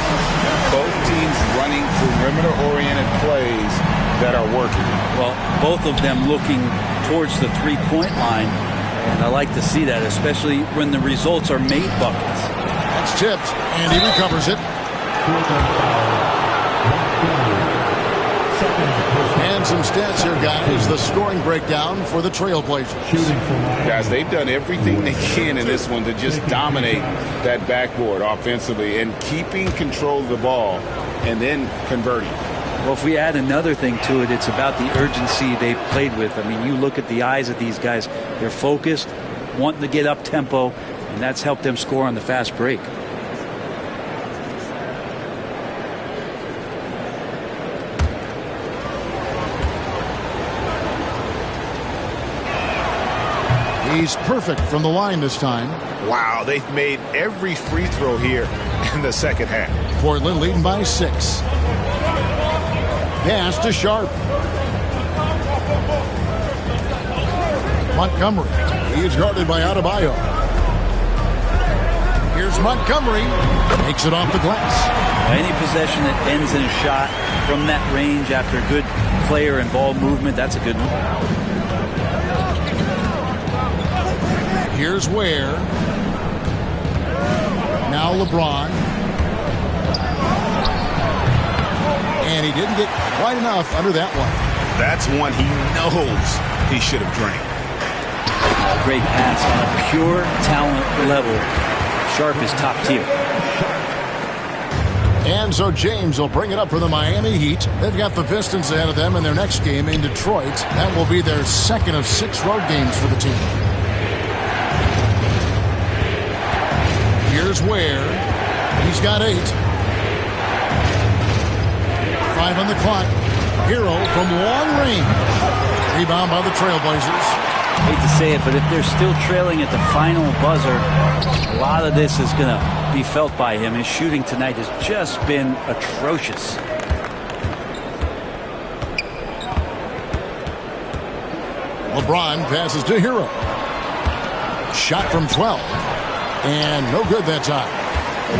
Both teams running perimeter-oriented plays that are working. Well, both of them looking towards the three-point line, and I like to see that, especially when the results are made buckets. That's tipped, and he recovers it. And some stats here, guys. The scoring breakdown for the Trailblazers. Guys, they've done everything they can in this one to just dominate that backboard offensively and keeping control of the ball and then converting. Well, if we add another thing to it, it's about the urgency they've played with. I mean, you look at the eyes of these guys. They're focused, wanting to get up tempo, and that's helped them score on the fast break. He's perfect from the line this time. Wow, they've made every free throw here in the second half. Portland leading by 6. Pass to Sharp. Montgomery. He is guarded by Adebayo. Here's Montgomery. Takes it off the glass. Any possession that ends in a shot from that range after good player and ball movement, that's a good one. Here's Ware. Now LeBron. And he didn't get quite enough under that one. That's one he knows he should have drained. Great pass on a pure talent level. Sharp is top tier. And so James will bring it up for the Miami Heat. They've got the Pistons ahead of them in their next game in Detroit. That will be their second of 6 road games for the team. Here's Ware. He's got 8. 5 on the clock. Hero from long range. Rebound by the Trailblazers. Hate to say it, but if they're still trailing at the final buzzer, a lot of this is going to be felt by him. His shooting tonight has just been atrocious. LeBron passes to Hero. Shot from 12. And no good that time.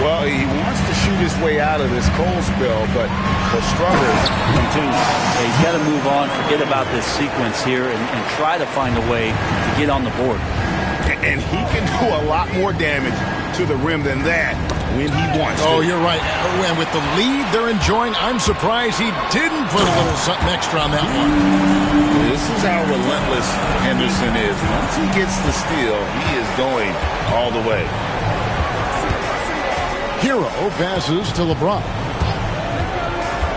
Well, he wants to shoot his way out of this cold spell, but the struggles continue. Yeah, he's got to move on, forget about this sequence here, and try to find a way to get on the board. And he can do a lot more damage to the rim than that when he wants to. Oh, you're right. And with the lead they're enjoying, I'm surprised he didn't put a little something extra on that one. This is how relentless Henderson is. Once he gets the steal, he is going all the way. Hero passes to LeBron.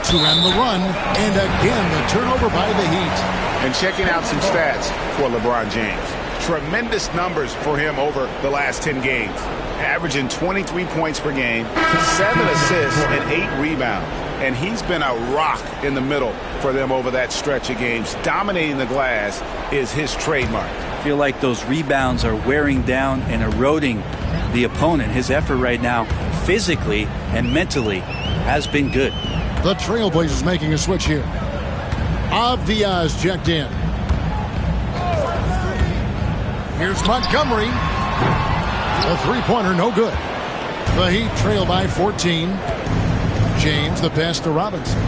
To end the run, and again the turnover by the Heat. And checking out some stats for LeBron James. Tremendous numbers for him over the last 10 games. Averaging 23 points per game, 7 assists, and 8 rebounds. And he's been a rock in the middle for them over that stretch of games. Dominating the glass is his trademark. I feel like those rebounds are wearing down and eroding the opponent. His effort right now, physically and mentally, has been good. The Trailblazers making a switch here. Avdia's checked in. Here's Montgomery. A three-pointer, no good. The Heat trail by 14. James, the pass to Robinson.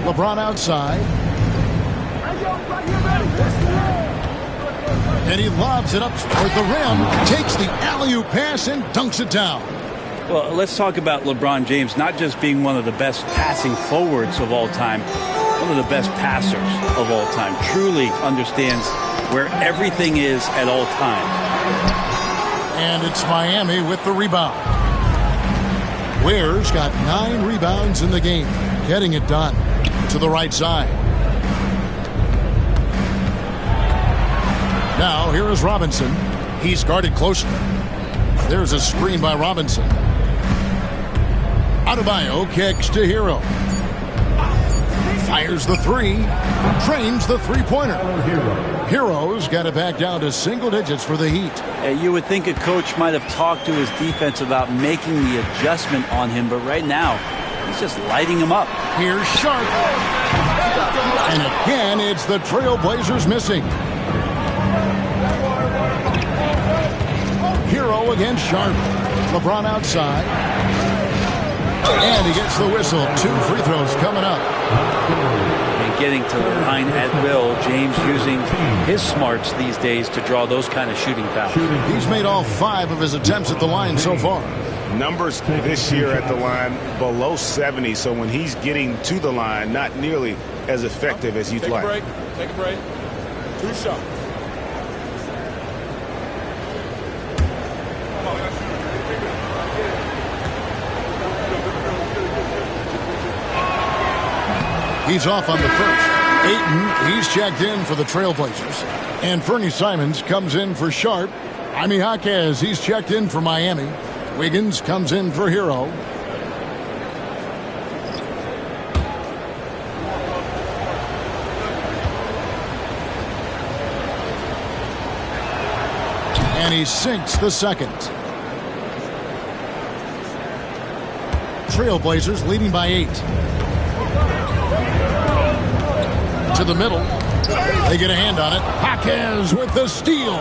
LeBron outside. And he lobs it up toward the rim. Takes the alley-oop pass and dunks it down. Well, let's talk about LeBron James not just being one of the best passing forwards of all time, one of the best passers of all time. Truly understands where everything is at all times. And it's Miami with the rebound. Ware's got 9 rebounds in the game, getting it done to the right side. Now here is Robinson. He's guarded closely. There's a screen by Robinson. Adebayo kicks to Hero. Fires the three. Trains the three-pointer. Hero's got it back down to single digits for the Heat. You would think a coach might have talked to his defense about making the adjustment on him, but right now, he's just lighting him up. Here's Sharp. And again, it's the Trailblazers missing. Hero against Sharp. LeBron outside. And he gets the whistle. 2 free throws coming up. And getting to the line at will. James using his smarts these days to draw those kind of shooting fouls. He's made all 5 of his attempts at the line so far. Numbers this year at the line below 70, so when he's getting to the line, not nearly as effective as you'd like. Take a break. 2 shots. He's off on the first. Ayton, he's checked in for the Trailblazers. And Fernie Simons comes in for Sharp. Jaime Jaquez, he's checked in for Miami. Wiggins comes in for Hero. And he sinks the second. Trailblazers leading by 8. To the middle. They get a hand on it. Jaquez with the steal.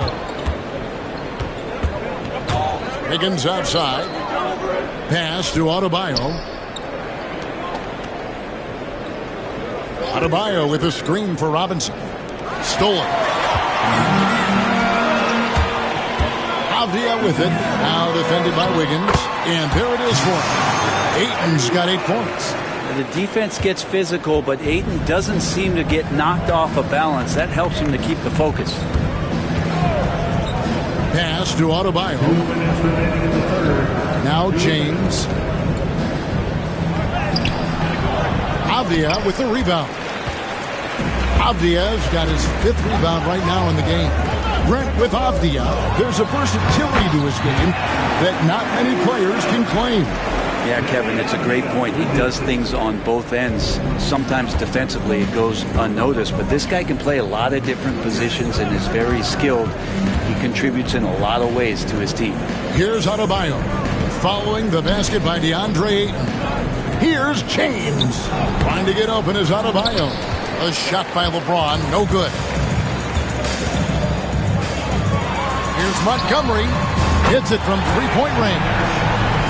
Higgins outside. Pass to Adebayo. Adebayo with a screen for Robinson. Stolen. Avdia with it. Now defended by Wiggins. And there it is for him. Ayton's got 8 points. The defense gets physical, but Ayton doesn't seem to get knocked off of balance. That helps him to keep the focus. Pass to Adebayo. Now James. Avdia with the rebound. Avdia's got his 5th rebound right now in the game. Brent with Avdia. There's a versatility to his game that not many players can claim. Yeah, Kevin, it's a great point. He does things on both ends. Sometimes defensively it goes unnoticed, but this guy can play a lot of different positions and is very skilled. He contributes in a lot of ways to his team. Here's Adebayo. Following the basket by DeAndre Ayton. Here's James. Trying to get open is Adebayo. A shot by LeBron, no good. Here's Montgomery. Hits it from three-point range.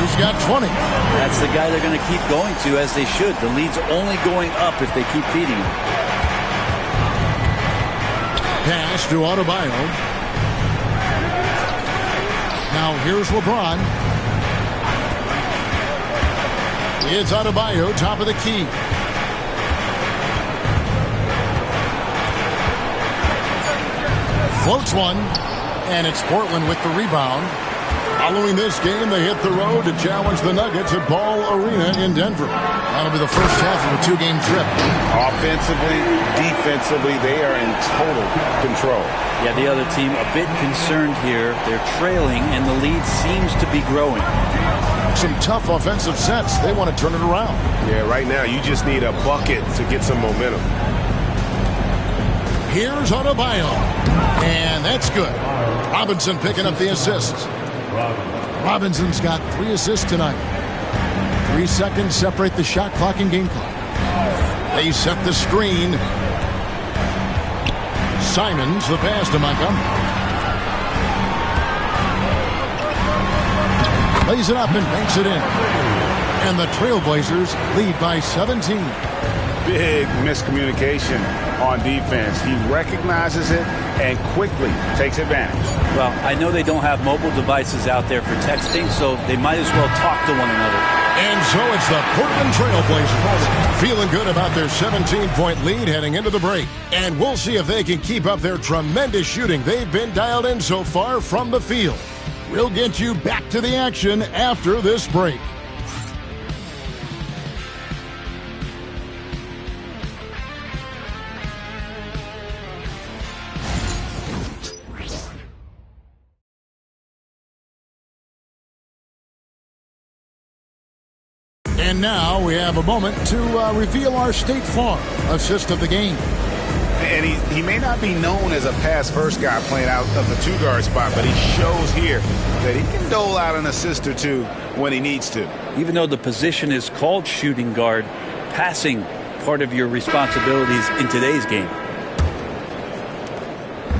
He's got 20. That's the guy they're going to keep going to, as they should. The lead's only going up if they keep feeding him. Pass to Adebayo. Now here's LeBron. It's Adebayo, top of the key. Floats one, and it's Portland with the rebound. Following this game, they hit the road to challenge the Nuggets at Ball Arena in Denver. That'll be the first half of a two-game trip. Offensively, defensively, they are in total control. Yeah, the other team a bit concerned here. They're trailing, and the lead seems to be growing. Some tough offensive sets. They want to turn it around. Yeah, right now you just need a bucket to get some momentum. Here's Adebayo, and that's good. Robinson picking up the assists. Robinson's got 3 assists tonight. 3 seconds separate the shot clock and game clock. They set the screen. Simons, the pass to Montgomery. Lays it up and banks it in. And the Trailblazers lead by 17. Big miscommunication on defense. He recognizes it and quickly takes advantage. Well, I know they don't have mobile devices out there for texting, so they might as well talk to one another. And so it's the Portland Trailblazers feeling good about their 17-point lead heading into the break. And we'll see if they can keep up their tremendous shooting they've been dialed in so far from the field. We'll get you back to the action after this break. And now we have a moment to reveal our State Farm assist of the game. And he may not be known as a pass-first guy playing out of the two-guard spot, but he shows here that he can dole out an assist or two when he needs to. Even though the position is called shooting guard, passing part of your responsibilities in today's game.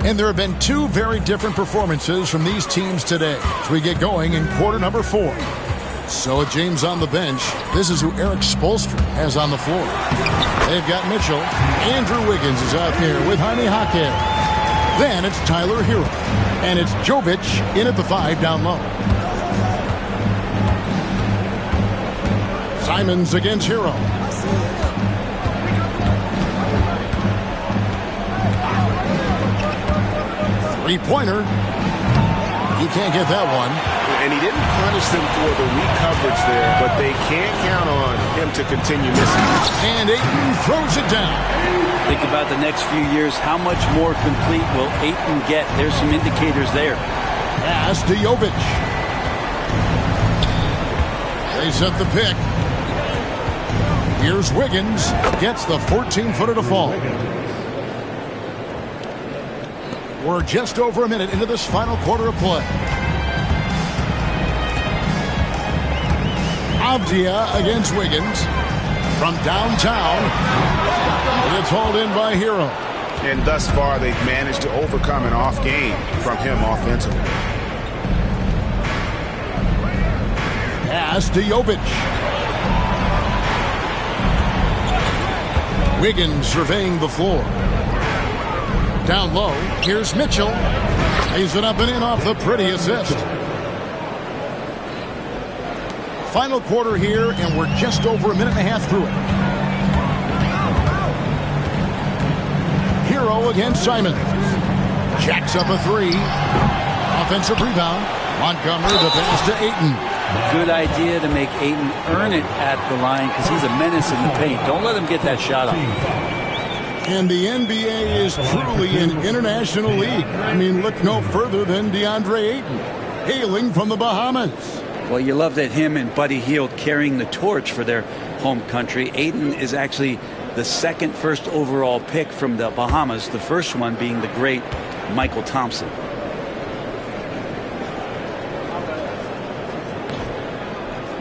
And there have been 2 very different performances from these teams today as we get going in quarter number 4. So with James on the bench, this is who Eric Spoelstra has on the floor. They've got Mitchell. Andrew Wiggins is out there with Jaime Jaquez. Then it's Tyler Hero. And it's Jovic in at the 5 down low. Simons against Hero. Three-pointer. He can't get that one. And he didn't punish them for the weak coverage there, but they can't count on him to continue missing. And Ayton throws it down. Think about the next few years. How much more complete will Ayton get? There's some indicators there. Pass to Jovic. They set the pick. Here's Wiggins. Gets the 14-footer to fall. We're just over a minute into this final quarter of play. Avdia against Wiggins from downtown. It's hauled in by Hero. And thus far, they've managed to overcome an off game from him offensively. Pass to Jovic. Wiggins surveying the floor. Down low, here's Mitchell. Lays it up and in off the pretty assist. Final quarter here, and we're just over a minute and a half through it. Hero against Simon. Jacks up a 3. Offensive rebound. Montgomery, the pass to Ayton. Good idea to make Ayton earn it at the line because he's a menace in the paint. Don't let him get that shot off. And the NBA is truly an international league. I mean, look no further than DeAndre Ayton, hailing from the Bahamas. Well, you love that him and Buddy Hield carrying the torch for their home country. Ayton is actually the second first overall pick from the Bahamas, the first one being the great Michael Thompson.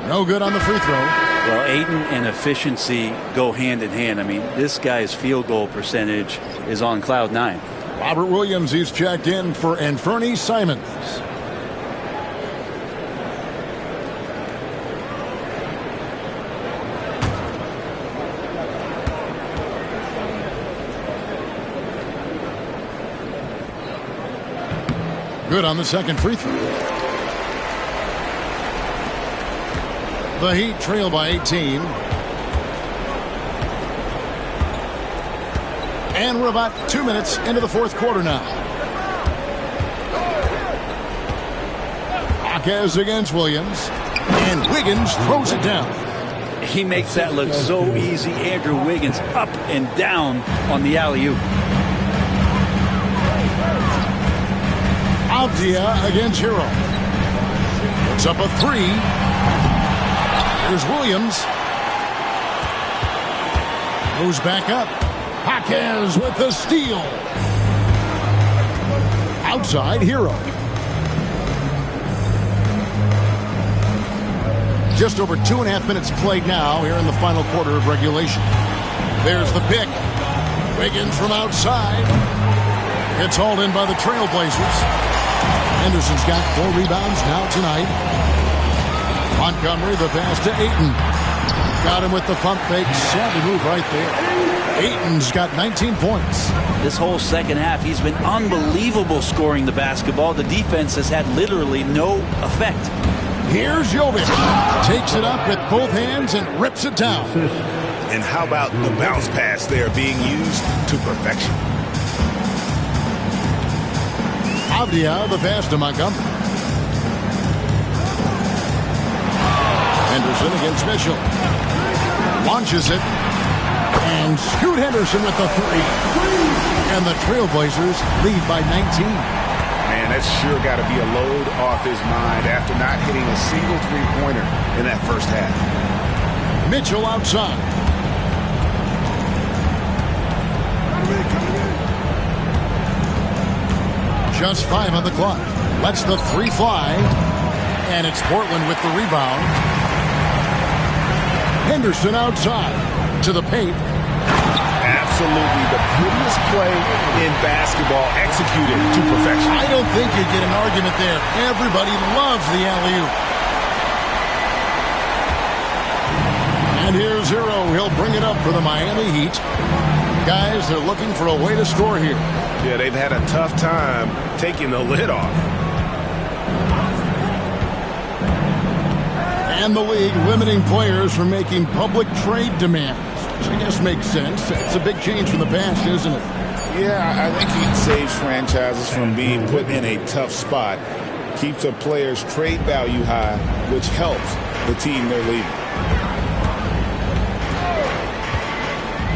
No good on the free throw. Well, Ayton and efficiency go hand in hand. I mean, this guy's field goal percentage is on cloud 9. Robert Williams, he's checked in for Anfernee Simons. Good on the second free throw. The Heat trail by 18. And we're about 2 minutes into the fourth quarter now. Jaquez against Williams. And Wiggins throws it down. He makes that look so easy. Andrew Wiggins up and down on the alley-oop. Avdia against Hero. Puts up a three. Here's Williams. Goes back up. Jaquez with the steal. Outside Hero. Just over 2.5 minutes played now here in the final quarter of regulation. There's the pick. Wiggins from outside. It's hauled in by the Trailblazers. Henderson's got 4 rebounds now tonight. Montgomery, the pass to Ayton. Got him with the pump fake. Savvy move right there. Ayton's got 19 points. This whole second half, he's been unbelievable scoring the basketball. The defense has had literally no effect. Here's Jovic. Takes it up with both hands and rips it down. And how about the bounce pass there being used to perfection? Avdia, the pass to Montgomery. Henderson against Mitchell. Launches it. And Scoot Henderson with the three. And the Trailblazers lead by 19. Man, that's sure got to be a load off his mind after not hitting a single three-pointer in that first half. Mitchell outside. Just 5 on the clock. Lets the three fly. And it's Portland with the rebound. Henderson outside to the paint. Absolutely the prettiest play in basketball, executed to perfection. I don't think you'd get an argument there. Everybody loves the alley-oop. And here's Hero. He'll bring it up for the Miami Heat. Guys, they're looking for a way to score here. Yeah, they've had a tough time taking the lid off. And the league limiting players from making public trade demands, which I guess makes sense. It's a big change from the past, isn't it? Yeah, I think it saves franchises from being put in a tough spot. Keeps a player's trade value high, which helps the team they're leading.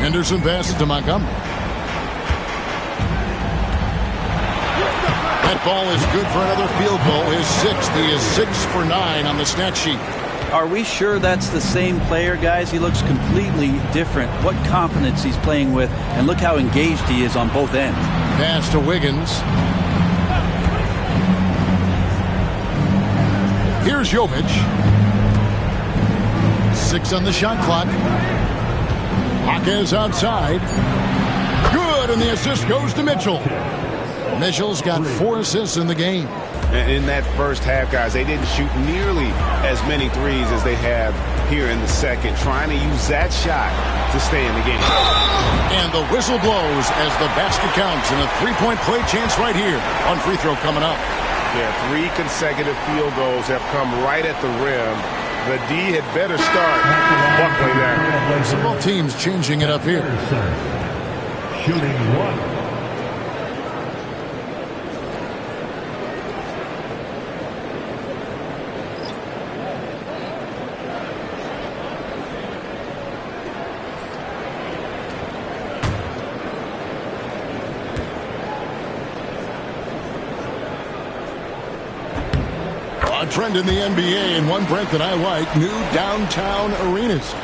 Henderson passes to Montgomery. That ball is good for another field goal. His 6th. He is 6 for 9 on the stat sheet. Are we sure that's the same player, guys? He looks completely different. What confidence he's playing with, and look how engaged he is on both ends. Pass to Wiggins. Here's Jovic. 6 on the shot clock. Jaquez outside. Good, and the assist goes to Mitchell. Mitchell's got 4 assists in the game. In that first half, guys, they didn't shoot nearly as many threes as they have here in the second, trying to use that shot to stay in the game. And the whistle blows as the basket counts, and a three-point play chance right here on free throw coming up. Yeah, 3 consecutive field goals have come right at the rim. The D had better start buckling that. So both teams changing it up here. Shooting 1. A trend in the NBA, and one, Brent, that I like, new downtown arenas.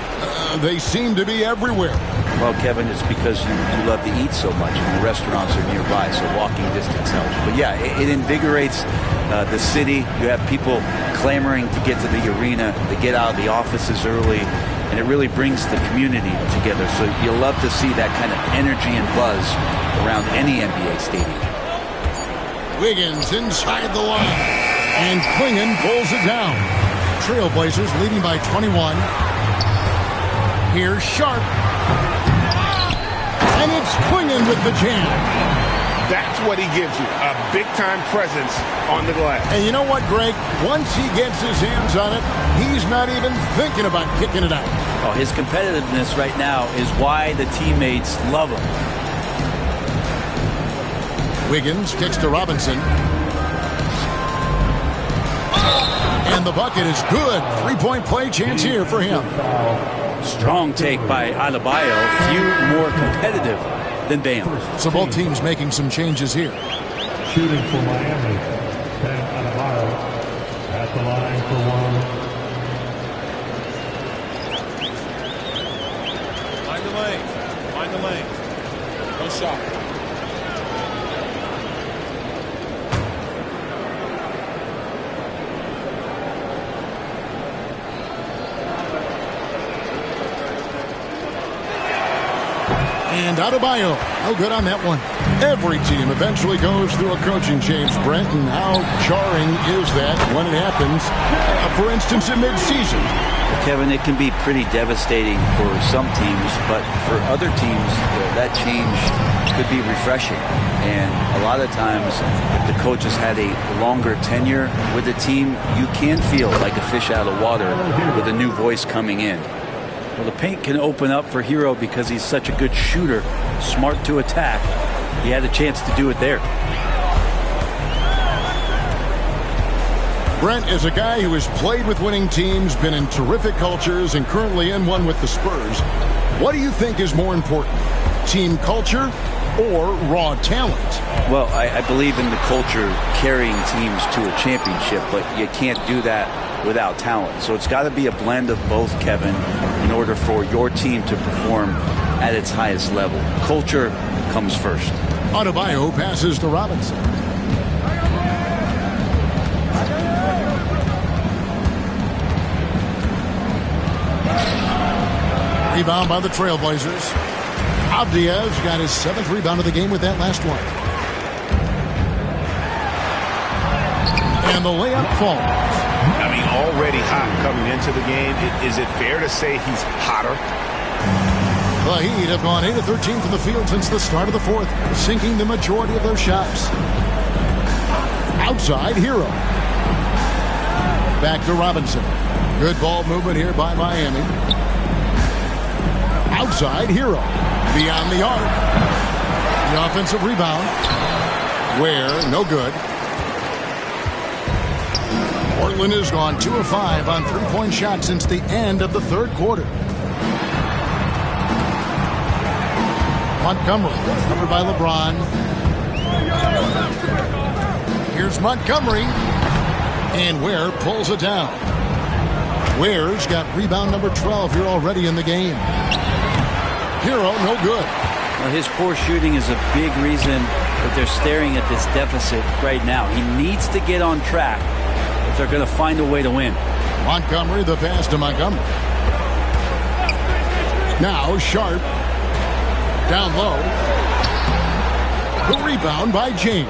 They seem to be everywhere. Well, Kevin, it's because you love to eat so much, and the restaurants are nearby, so walking distance helps. But yeah, it invigorates the city. You have people clamoring to get to the arena, to get out of the offices early. and it really brings the community together. So you love to see that kind of energy and buzz around any NBA stadium. Wiggins inside the line, and Clingan pulls it down. Trailblazers leading by 21. Here's Sharp, and it's Clingan with the jam. That's what he gives you, a big-time presence on the glass. And you know what, Greg? Once he gets his hands on it, he's not even thinking about kicking it out. Oh, his competitiveness right now is why the teammates love him. Wiggins kicks to Robinson. And the bucket is good. Three-point play chance here for him. Strong take by Adebayo. Few more competitive than Bam. So both teams making some changes here. Shooting for Miami, Bam Adebayo at the line for one. Find the lane. Find the lane. No shot. And Adebayo, no good on that one. Every team eventually goes through a coaching change, Brent, and how jarring is that when it happens, for instance, in midseason? Kevin, it can be pretty devastating for some teams, but for other teams, that change could be refreshing. And a lot of times, if the coach has had a longer tenure with the team, you can feel like a fish out of water with a new voice coming in. Well, the paint can open up for Hero because he's such a good shooter, smart to attack. He had a chance to do it there. Brent is a guy who has played with winning teams, been in terrific cultures, and currently in one with the Spurs. What do you think is more important, team culture or raw talent? Well, I believe in the culture carrying teams to a championship, but you can't do that without talent. So it's got to be a blend of both, Kevin, in order for your team to perform at its highest level. Culture comes first. Adebayo passes to Robinson. Rebound by the Trailblazers. Avdia's got his 7th rebound of the game with that last one. And the layup falls. I mean, already hot coming into the game. Is it fair to say he's hotter? The Heat have gone 8 of 13 from the field since the start of the 4th, sinking the majority of their shots. Outside, Hero. Back to Robinson. Good ball movement here by Miami. Outside, Hero. Beyond the arc. The offensive rebound. Where, no good. Portland has gone 2 of 5 on three-point shots since the end of the 3rd quarter. Montgomery, covered by LeBron. Here's Montgomery. And Ware pulls it down. Ware's got rebound number 12 here already in the game. Hero, no good. Well, his poor shooting is a big reason that they're staring at this deficit right now. He needs to get on track if they're going to find a way to win. Montgomery, the pass to Montgomery. Now Sharp. Down low. The rebound by James.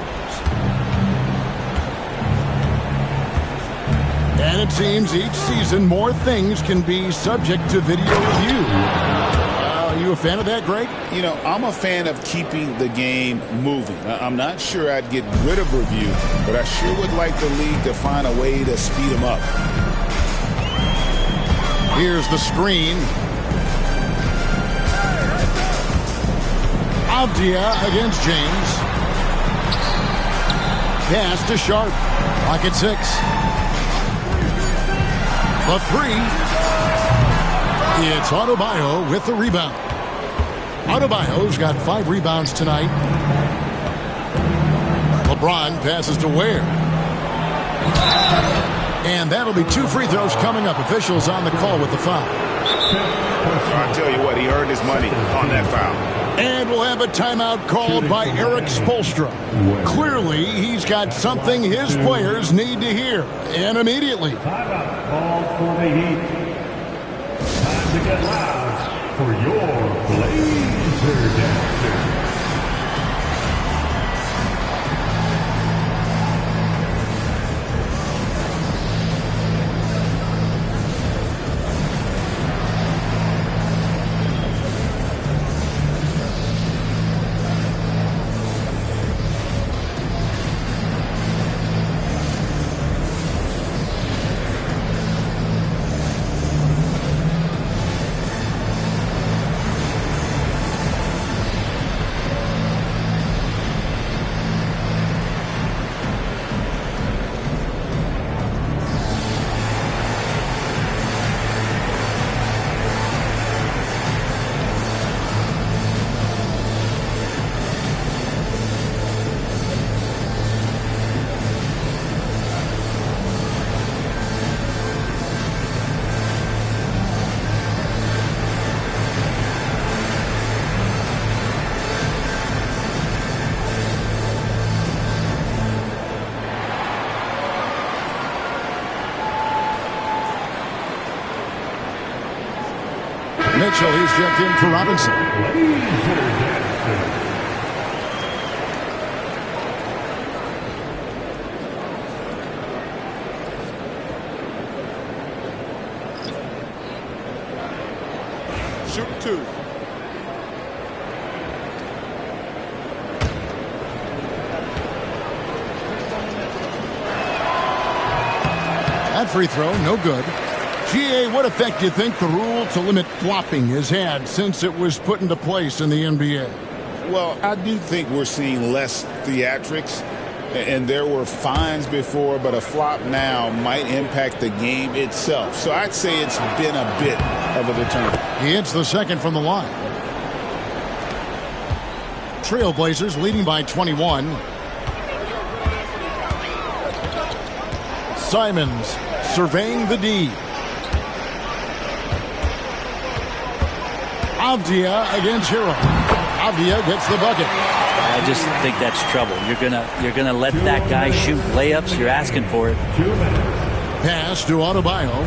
And it seems each season more things can be subject to video review. Are you a fan of that, Greg? You know, I'm a fan of keeping the game moving. I'm not sure I'd get rid of review, but I sure would like the league to find a way to speed them up. Here's the screen. Avdia against James. Pass to Sharp. Clock at 6. The 3. It's Adebayo with the rebound. Adebayo's got 5 rebounds tonight. LeBron passes to Ware. And that'll be 2 free throws coming up. Officials on the call with the foul. I tell you what, he earned his money on that foul. And we'll have a timeout called by Eric Spoelstra. Clearly, he's got something his players need to hear, and immediately. Timeout called for the Heat. Time to to get loud for your Blazer Dancers. Mitchell, he's checked in for Robinson. Shoot 2. That free throw, no good. GA, what effect do you think the rule to limit flopping has had since it was put into place in the NBA? Well, I do think we're seeing less theatrics, and there were fines before, but a flop now might impact the game itself. So I'd say it's been a bit of a deterrent. He hits the second from the line. Trailblazers leading by 21. Simons surveying the D. Avdia against Hero. Avdia gets the bucket. I just think that's trouble. You're gonna let that guy shoot layups. You're asking for it. Pass to Adebayo.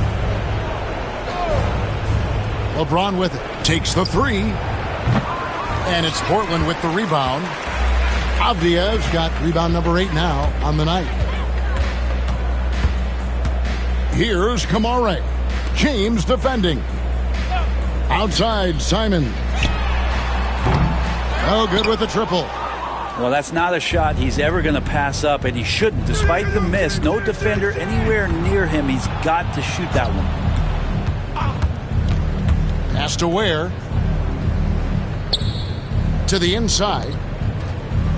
LeBron with it. Takes the three. And it's Portland with the rebound. Avdia's got rebound number 8 now on the night. Here's Kamare. James defending. Outside, Simon. Oh, good with the triple. Well, that's not a shot he's ever going to pass up, and he shouldn't. Despite the miss, no defender anywhere near him. He's got to shoot that one. Pass to Ware. To the inside.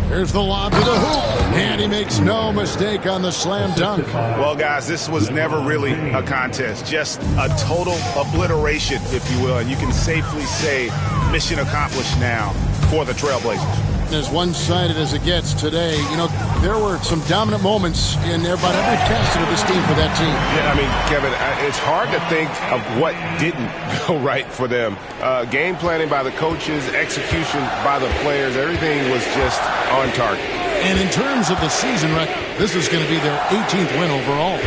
There's the lob to the hoop. And he makes no mistake on the slam dunk. Well, guys, this was never really a contest. Just a total obliteration, if you will. And you can safely say mission accomplished now for the Trailblazers. As one-sided as it gets today, you know, there were some dominant moments in about every facet of this team for that team. Yeah, I mean, Kevin, it's hard to think of what didn't go right for them. Game planning by the coaches, execution by the players, everything was just on target. And in terms of the season record, this is going to be their 18th win overall.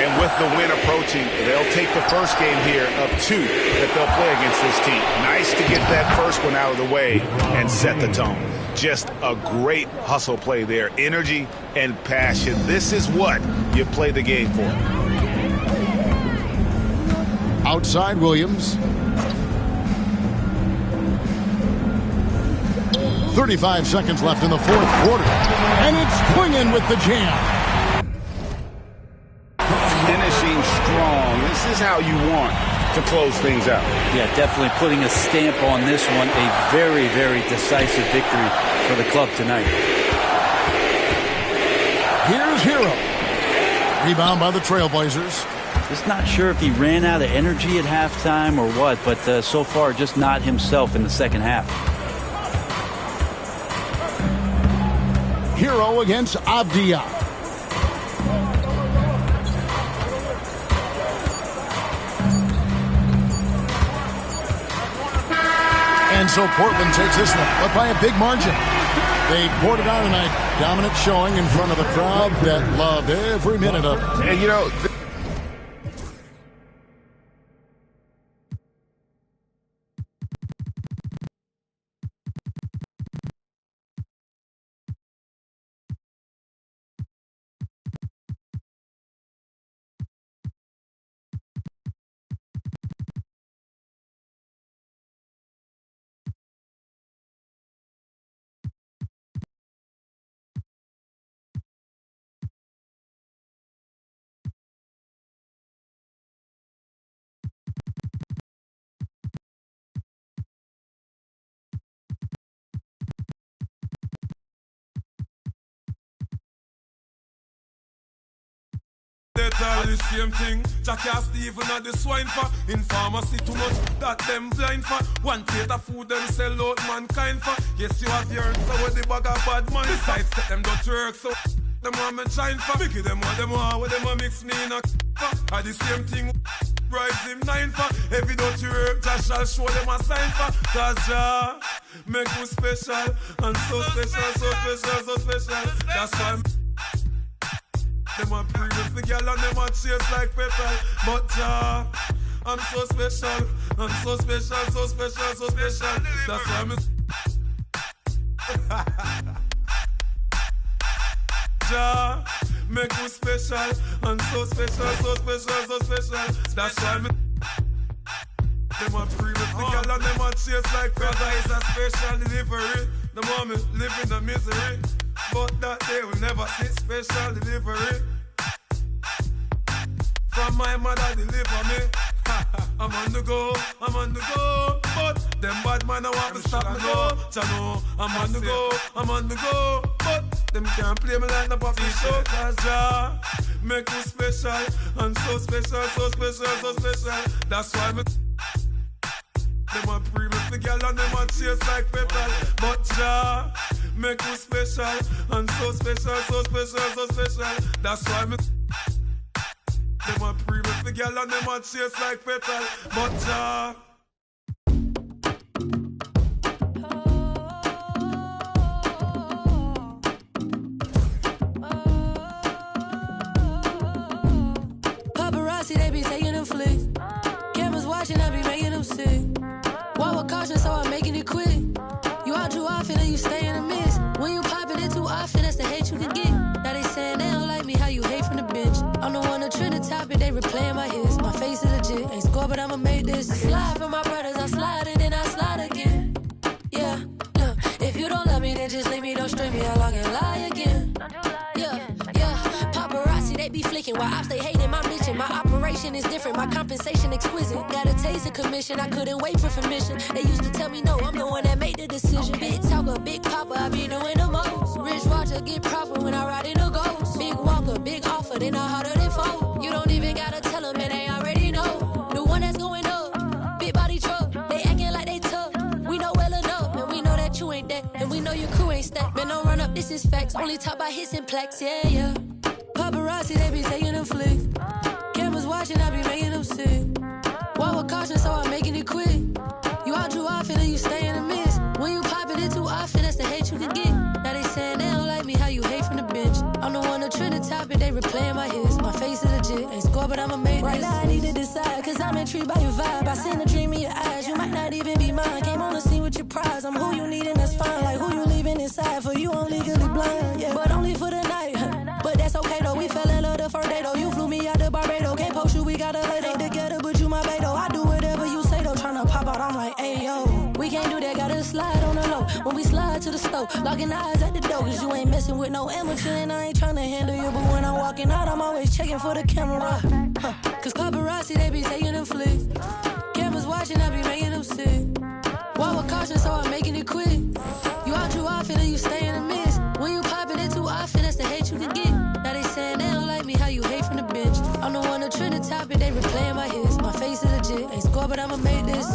And with the win approaching, they'll take the first game here of 2 that they'll play against this team. Nice to get that first one out of the way and set the tone. Just a great hustle play there. Energy and passion. This is what you play the game for. Outside Williams. 35 seconds left in the fourth quarter. And it's Quingen with the jam. Finishing strong. This is how you want to close things out. Yeah, definitely putting a stamp on this one. A very, very decisive victory for the club tonight. Here's Hero. Rebound by the Trailblazers. Just not sure if he ran out of energy at halftime or what, but so far just not himself in the second half. Hero against Avdia. And so Portland takes this one, but by a big margin. They poured it on tonight. Dominant showing in front of the crowd that loved every minute of it. And, you know, They tell the same thing. Jackie and Stephen are the swine for. In pharmacy too much that them blind for. One plate of food them sell out mankind for. Yes, you have your answer with the bag of bad man. Besides that them don't work so them want me shine for. Vicky them want with them a mix me in a for. Are the same thing bribes him 9 for. Every dirty work Josh shall show them a sign for. Cause Jah make you special. And so special, so special, so special. That's why them a previous the girl and them a chase like petal. But Jah, I'm so special. I'm so special, so special, so special. That's why I'm Jah, make you special. I'm so special, so special, so special. That's why I'm them a previous the girl and them a chase like petal. It's a special delivery. The moment live in the misery. But that day will never see special delivery. From my mother deliver me. I'm on the go, I'm on the go. But them bad man I want to stop me go. Chano, I'm on the go, I'm on the go. But them can't play me like the puppy show. Cause Jah make you special. And so special, so special, so special. That's why me them a previous the girl and them a chase like petal. But Jah make you special. And so special, so special, so special. That's why me them a previous the girl and them a chase like petal. But Jah paparazzi, they be taking them flicks. Cameras watching, I be making them sick. Walk with caution, so I'm making it quick. You out too often and you stay in the mist. When you popping it too often, that's the hate you can get. Now they saying they don't like me, how you hate from the bench. I'm the one that trend the topic, they replaying my hits. My face is legit, ain't score, but I'ma make this. I slide for my brothers, I slide and then I slide again. Yeah, look, if you don't love me, then just leave me, don't string me along and lie again. Yeah, yeah, paparazzi, they be flicking while ops, they hating my mission. My operation is different, my compensation exquisite. Got a taste of commission, I couldn't wait for permission. They used to tell me no, I'm the one that made the decision. Big talker, big papa, I be doing the most. Rich Roger, get proper when I ride in a ghost. Big walker, big offer, they know harder than fold. You don't even gotta tell them, and they already know. The one that's going up, big body truck. They acting like they tough, we know well enough. And we know that you ain't that, and we know your crew ain't stacked. Man, don't run up, this is facts. Only talk about hits and plaques, yeah, yeah. Paparazzi, they be taking them flicks. Cameras watching, I be making them sick. Walk with caution, so I'm making it quick. You out too often and you stay in the mist. When you popping it too often, that's the hate you can get. Now they saying they don't like me, how you hate from the bench. I'm the one that trend the topic, they replaying my hits. My face is legit, ain't score, but I'ma make right this. Right now I need to decide, cause I'm intrigued by your vibe. I seen a dream in your eyes, you might not even be mine. Came on the scene with your prize, I'm who you need and that's fine. Like who you leaving inside, for you I'm legally blind, yeah. But only for the night, but that's okay though. We fell in love the first day though. You flew me out to Barbados, can't post you, we gotta lay they together, but you my bae though. I do whatever you say though, tryna pop out, I'm like, hey yo. We can't do that, gotta slide on the low. When we slide to the stove, locking eyes at the door. Cause you ain't messing with no amateur and I ain't tryna handle you. But when I'm walking out, I'm always checking for the camera. Cause paparazzi, they be taking them flicks. Cameras watching, I be making them sick. Walk with caution, so I'm making it quick. You out too often and you stay in the mist. When you popping it too often, that's the hate you can get. Now they saying they don't like me, how you hate from the bench. I'm the one that trend the topic, they replaying my hits. My face is legit, ain't score, but I'ma make this.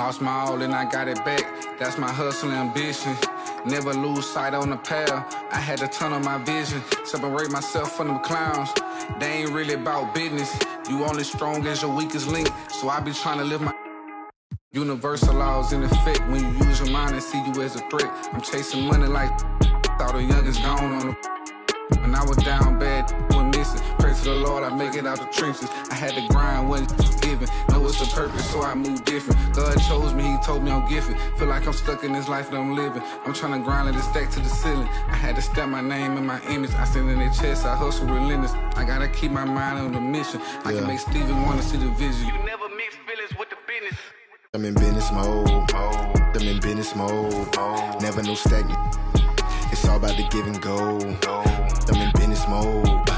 Lost my all and I got it back. That's my hustle ambition. Never lose sight on the path. I had to turn on my vision. Separate myself from them clowns. They ain't really about business. You only strong as your weakest link. So I be trying to live my universal laws in effect. When you use your mind and see you as a threat. I'm chasing money like thought the youngest gone on the. When I was down bad, was missing. Pray to the Lord, I make it out the trenches. I had to grind, wasn't forgiven. Know it's a purpose, so I move different. God chose me, he told me I'm gifted. Feel like I'm stuck in this life that I'm living. I'm trying to grind, let it stack to the ceiling. I had to stamp my name and my image. I stand in their chest, I hustle relentless. I gotta keep my mind on the mission. I can make Steven wanna see the vision. You never mix feelings with the business. I'm in business mode. I'm in business mode. Never no stagnant. It's all about the give and go. I'm in business mode.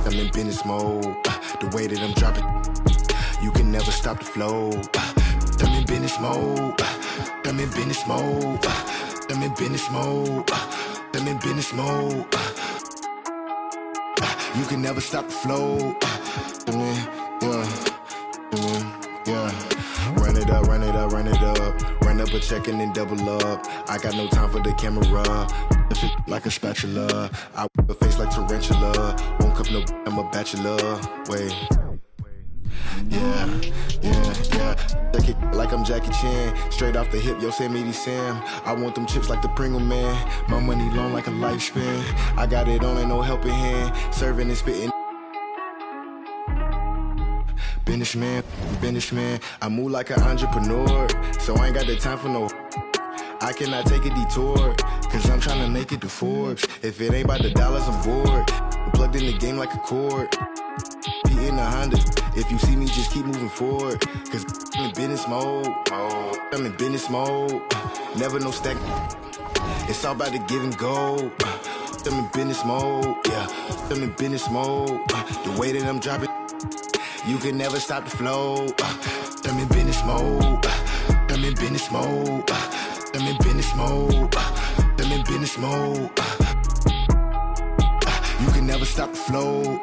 I'm in business mode. The way that I'm dropping, you can never stop the flow. I'm in business mode. I'm in business mode. I'm in business mode. I'm in business mode. You can never stop the flow. Yeah. Run it up, run it up, run it up. Run up a check and then double up. I got no time for the camera. Like a spatula. I whip a face like tarantula. Won't cup no, I'm a bachelor. Wait. Yeah. Check it like I'm Jackie Chan. Straight off the hip, Yosemite Sam. I want them chips like the Pringle Man. My money long like a lifespan. I got it on and no helping hand. Serving and spitting. Businessman. I move like an entrepreneur. So I ain't got the time for no. I cannot take a detour, cause I'm trying to make it to Forbes. If it ain't about the dollars, I'm bored. I'm plugged in the game like a cord. P in a Honda. If you see me, just keep moving forward. Cause I'm in business mode. I'm in business mode. Never no stack. It's all about the give and go. I'm in business mode. Yeah, I'm in business mode. The way that I'm dropping, you can never stop the flow. I'm in business mode. I'm in business mode. I'm in business mode. I'm in business mode. You can never stop the flow.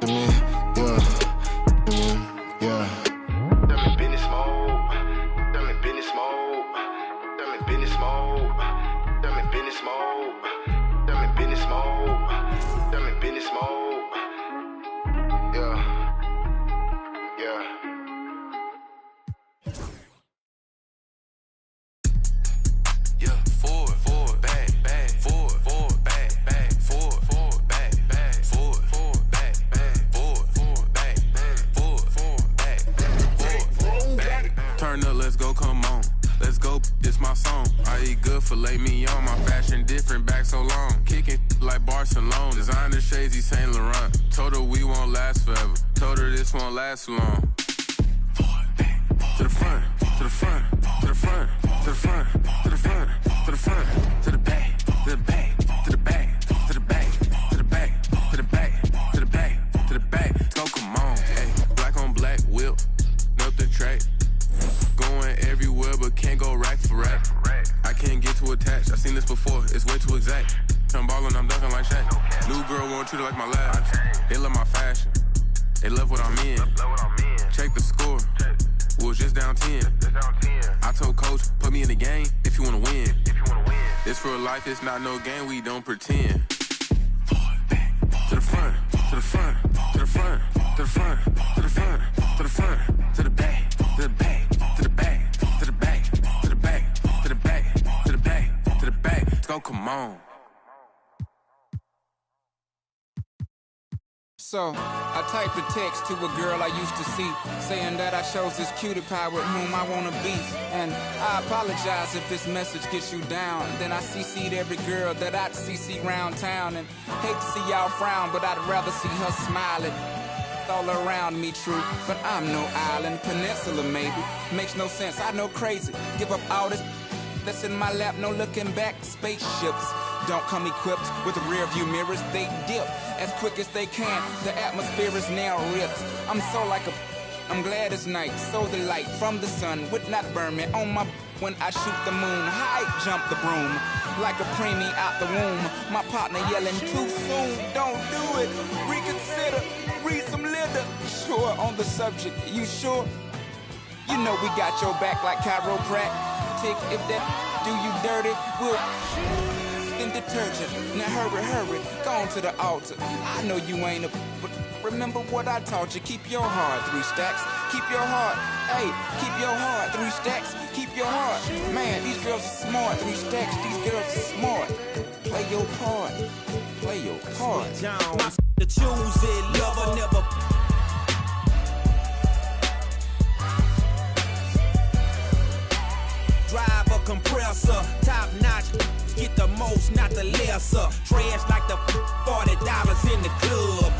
Yeah. I'm in business mode. I'm in business mode. I'm in business mode. I'm in business mode. I'm in business mode. I'm in business mode. Yeah. Forward, back, forward, back, forward, back, forward, back, forward, back. Turn up, let's go, come on. Let's go, it's my song. I eat good, filet mignon. My fashion different, back so long. Kicking like Barcelona. Designer shades, Saint Laurent. Told her we won't last forever. Told her this won't last long. To the front, to the front, to the front, to the front, to the front, to the front, to the back, to the back, to the back, to the back, to the back, to the back, to the back, to the back. Go, come on, hey, black on black whip, up the track, going everywhere but can't go rack for rack. I can't get too attached. I seen this before, it's way too exact. I'm ballin', I'm dunking like Shaq. New girl won't treat her like my last. They love my fashion, they love what I'm in. Check the score. Was just down 10. I told coach, put me in the game if you wanna win. This real life, it's not no game, we don't pretend. To the front, to the front, to the front, to the front, to the front, to the front, to the back, to the back, to the back, to the back, to the back, to the back, to the back, to the back. Go, come on. So, I typed a text to a girl I used to see, saying that I chose this cutie pie with whom I wanna be. And I apologize if this message gets you down. Then I CC'd every girl that I'd CC round town. And hate to see y'all frown, but I'd rather see her smiling. All around me true, but I'm no island, peninsula maybe. Makes no sense, I know crazy. Give up all this that's in my lap, no looking back. Spaceships don't come equipped with rear view mirrors. They dip as quick as they can. The atmosphere is now ripped. I'm so like a, I'm glad it's night. So the light from the sun would not burn me on my when I shoot the moon. High jump the broom like a preemie out the womb. My partner yelling too soon. Don't do it. Reconsider. Read some litter. Sure on the subject. You sure? You know we got your back like chiropractic. If that do you dirty, we'll in detergent. Now hurry, go on to the altar. I know you ain't but remember what I taught you. Keep your heart, 3 stacks. Keep your heart, hey, keep your heart, 3 stacks. Keep your heart, man. These girls are smart, 3 stacks. These girls are smart. Play your part, play your part. Jones, the choose it, lover never. Drive a compressor, top notch, get the most, not the lesser. Trash like the $40 in the club.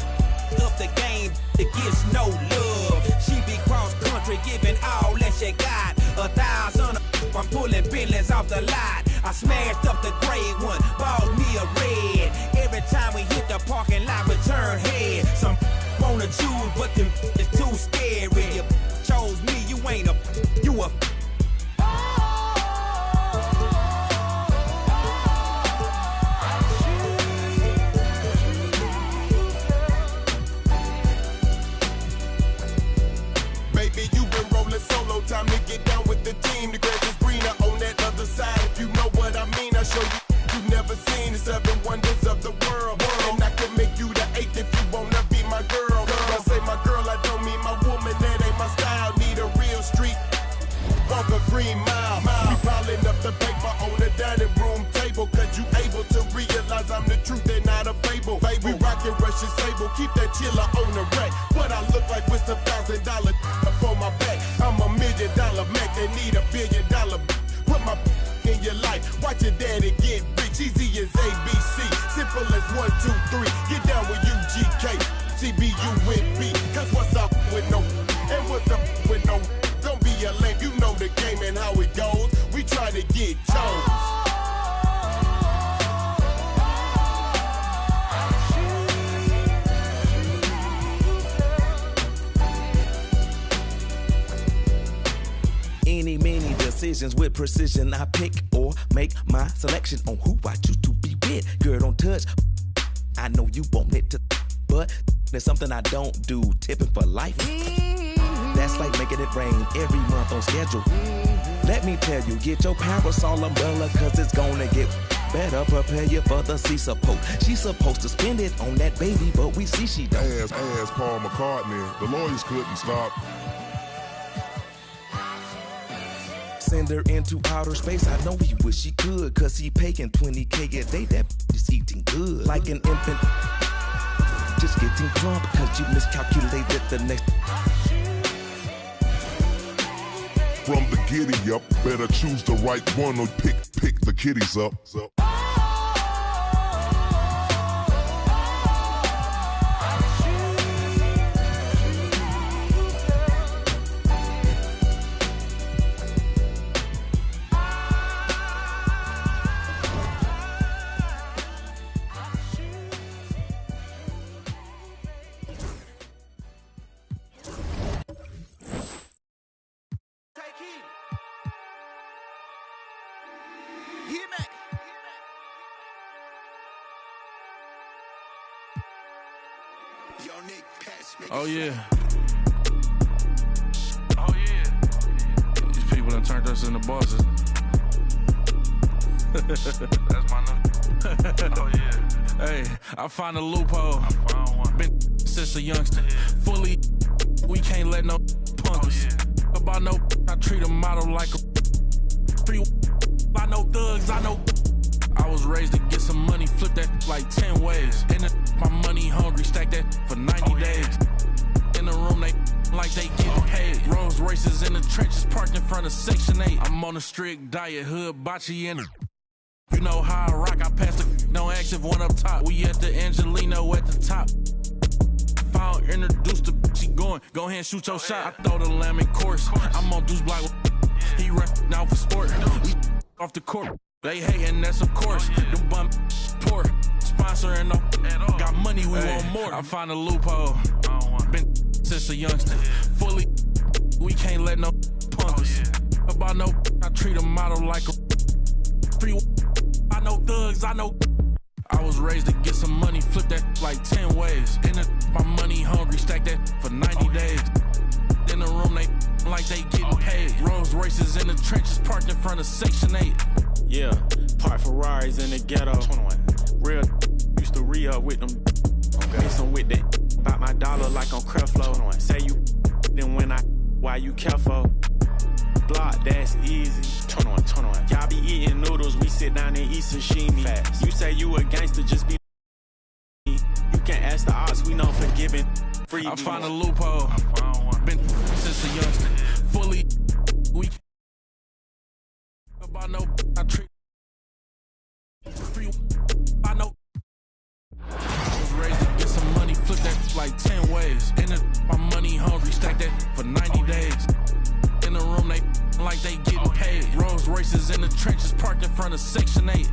Up the game, it gets no love. She be cross country, giving all that she got. 1,000, I'm pulling Bentleys off the lot. I smashed up the gray one, bought me a red. Every time we hit the parking lot, we turn head. Some wanna choose, but them is too scary. You chose me, you ain't a, you a. Solo, time to get down with the team. The grass is greener on that other side. If you know what I mean, I show you. You've never seen the 7 wonders of the world. And I can make you the 8th if you wanna be my girl. I say my girl, I don't mean my woman. That ain't my style. Need a real street. Walk a green mile. We piling up the paper on the dining room table. Cause you able to realize I'm the truth and not a fable. We rockin' Russian sable. Keep that chiller on the rack. What I look like with some $1,000 for my back. I'm $1 million Mac, they need $1 billion. Put my in your life, watch your daddy get rich. Easy as ABC, simple as 1, 2, 3. Get down with UGK, CBU with B. Cause what's up with no, and what's up with no? Don't be a lame, you know the game and how it goes. We try to get Jones. Many decisions with precision. I pick or make my selection on who I choose to be with. Girl, don't touch. I know you want it to, but there's something I don't do. Tipping for life. That's like making it rain every month on schedule. Let me tell you, get your parasol umbrella, cause it's gonna get better. Prepare you for the sea support. She's supposed to spend it on that baby, but we see she don't. As Paul McCartney, the lawyers couldn't stop. Send her into outer space. I know he wish he could, cause he paying $20K a day. That is eating good like an infant. Just getting plump, cause you miscalculated the next. From the giddy up, better choose the right one or pick the kiddies up. Oh yeah. Oh yeah. These people done turned us into bosses. That's my new. Oh yeah. Hey, I found a loophole. I found one. Been since a youngster. Fully, we can't let no punk us. About no, I treat a model like a. I know thugs, I know. I was raised to get some money, flip that like 10 ways. And my money hungry, stack that for 90 days. In the room, they like they getting paid. Rolls Royces in the trenches, parked in front of Section 8. I'm on a strict diet, hood, bocce in it. You know how I rock, I pass the no action, one up top. We at the Angelino at the top. Found introduced the she going, go ahead and shoot your shot. I throw the lamb in course, I'm on Deuce Block. He rep now for sport. We off the court. They hating, that's of course. The bum poor, sponsoring no. Got money, we want more. I find a loophole. Been since a youngster. Fully, we can't let no punk us. About no, I treat a model like a. I know thugs, I know. I was raised to get some money, flip that like 10 ways. In the, my money hungry, stack that for 90 days. In the room, they like they getting the trenches, parked in front of Section 8. Yeah, park Ferraris in the ghetto. 21. Real used to re-up with them. Okay. Mixin' with that, bought my dollar like on Creflo. 21. Say you, then when why you careful? Block, that's easy. 21. Y'all be eating noodles, we sit down and eat sashimi. Facts. You say you a gangster, just be. You can't ask the odds, we know forgiving. Free. I found a loophole. Been since a youngster. Fully, we about no. I treat. Free. I know. I was raised to get some money, flip that like 10 ways. And my money hungry, stack that for 90 days. In the room, they like they getting paid. Rolls Royces in the trenches, parked in front of Section 8.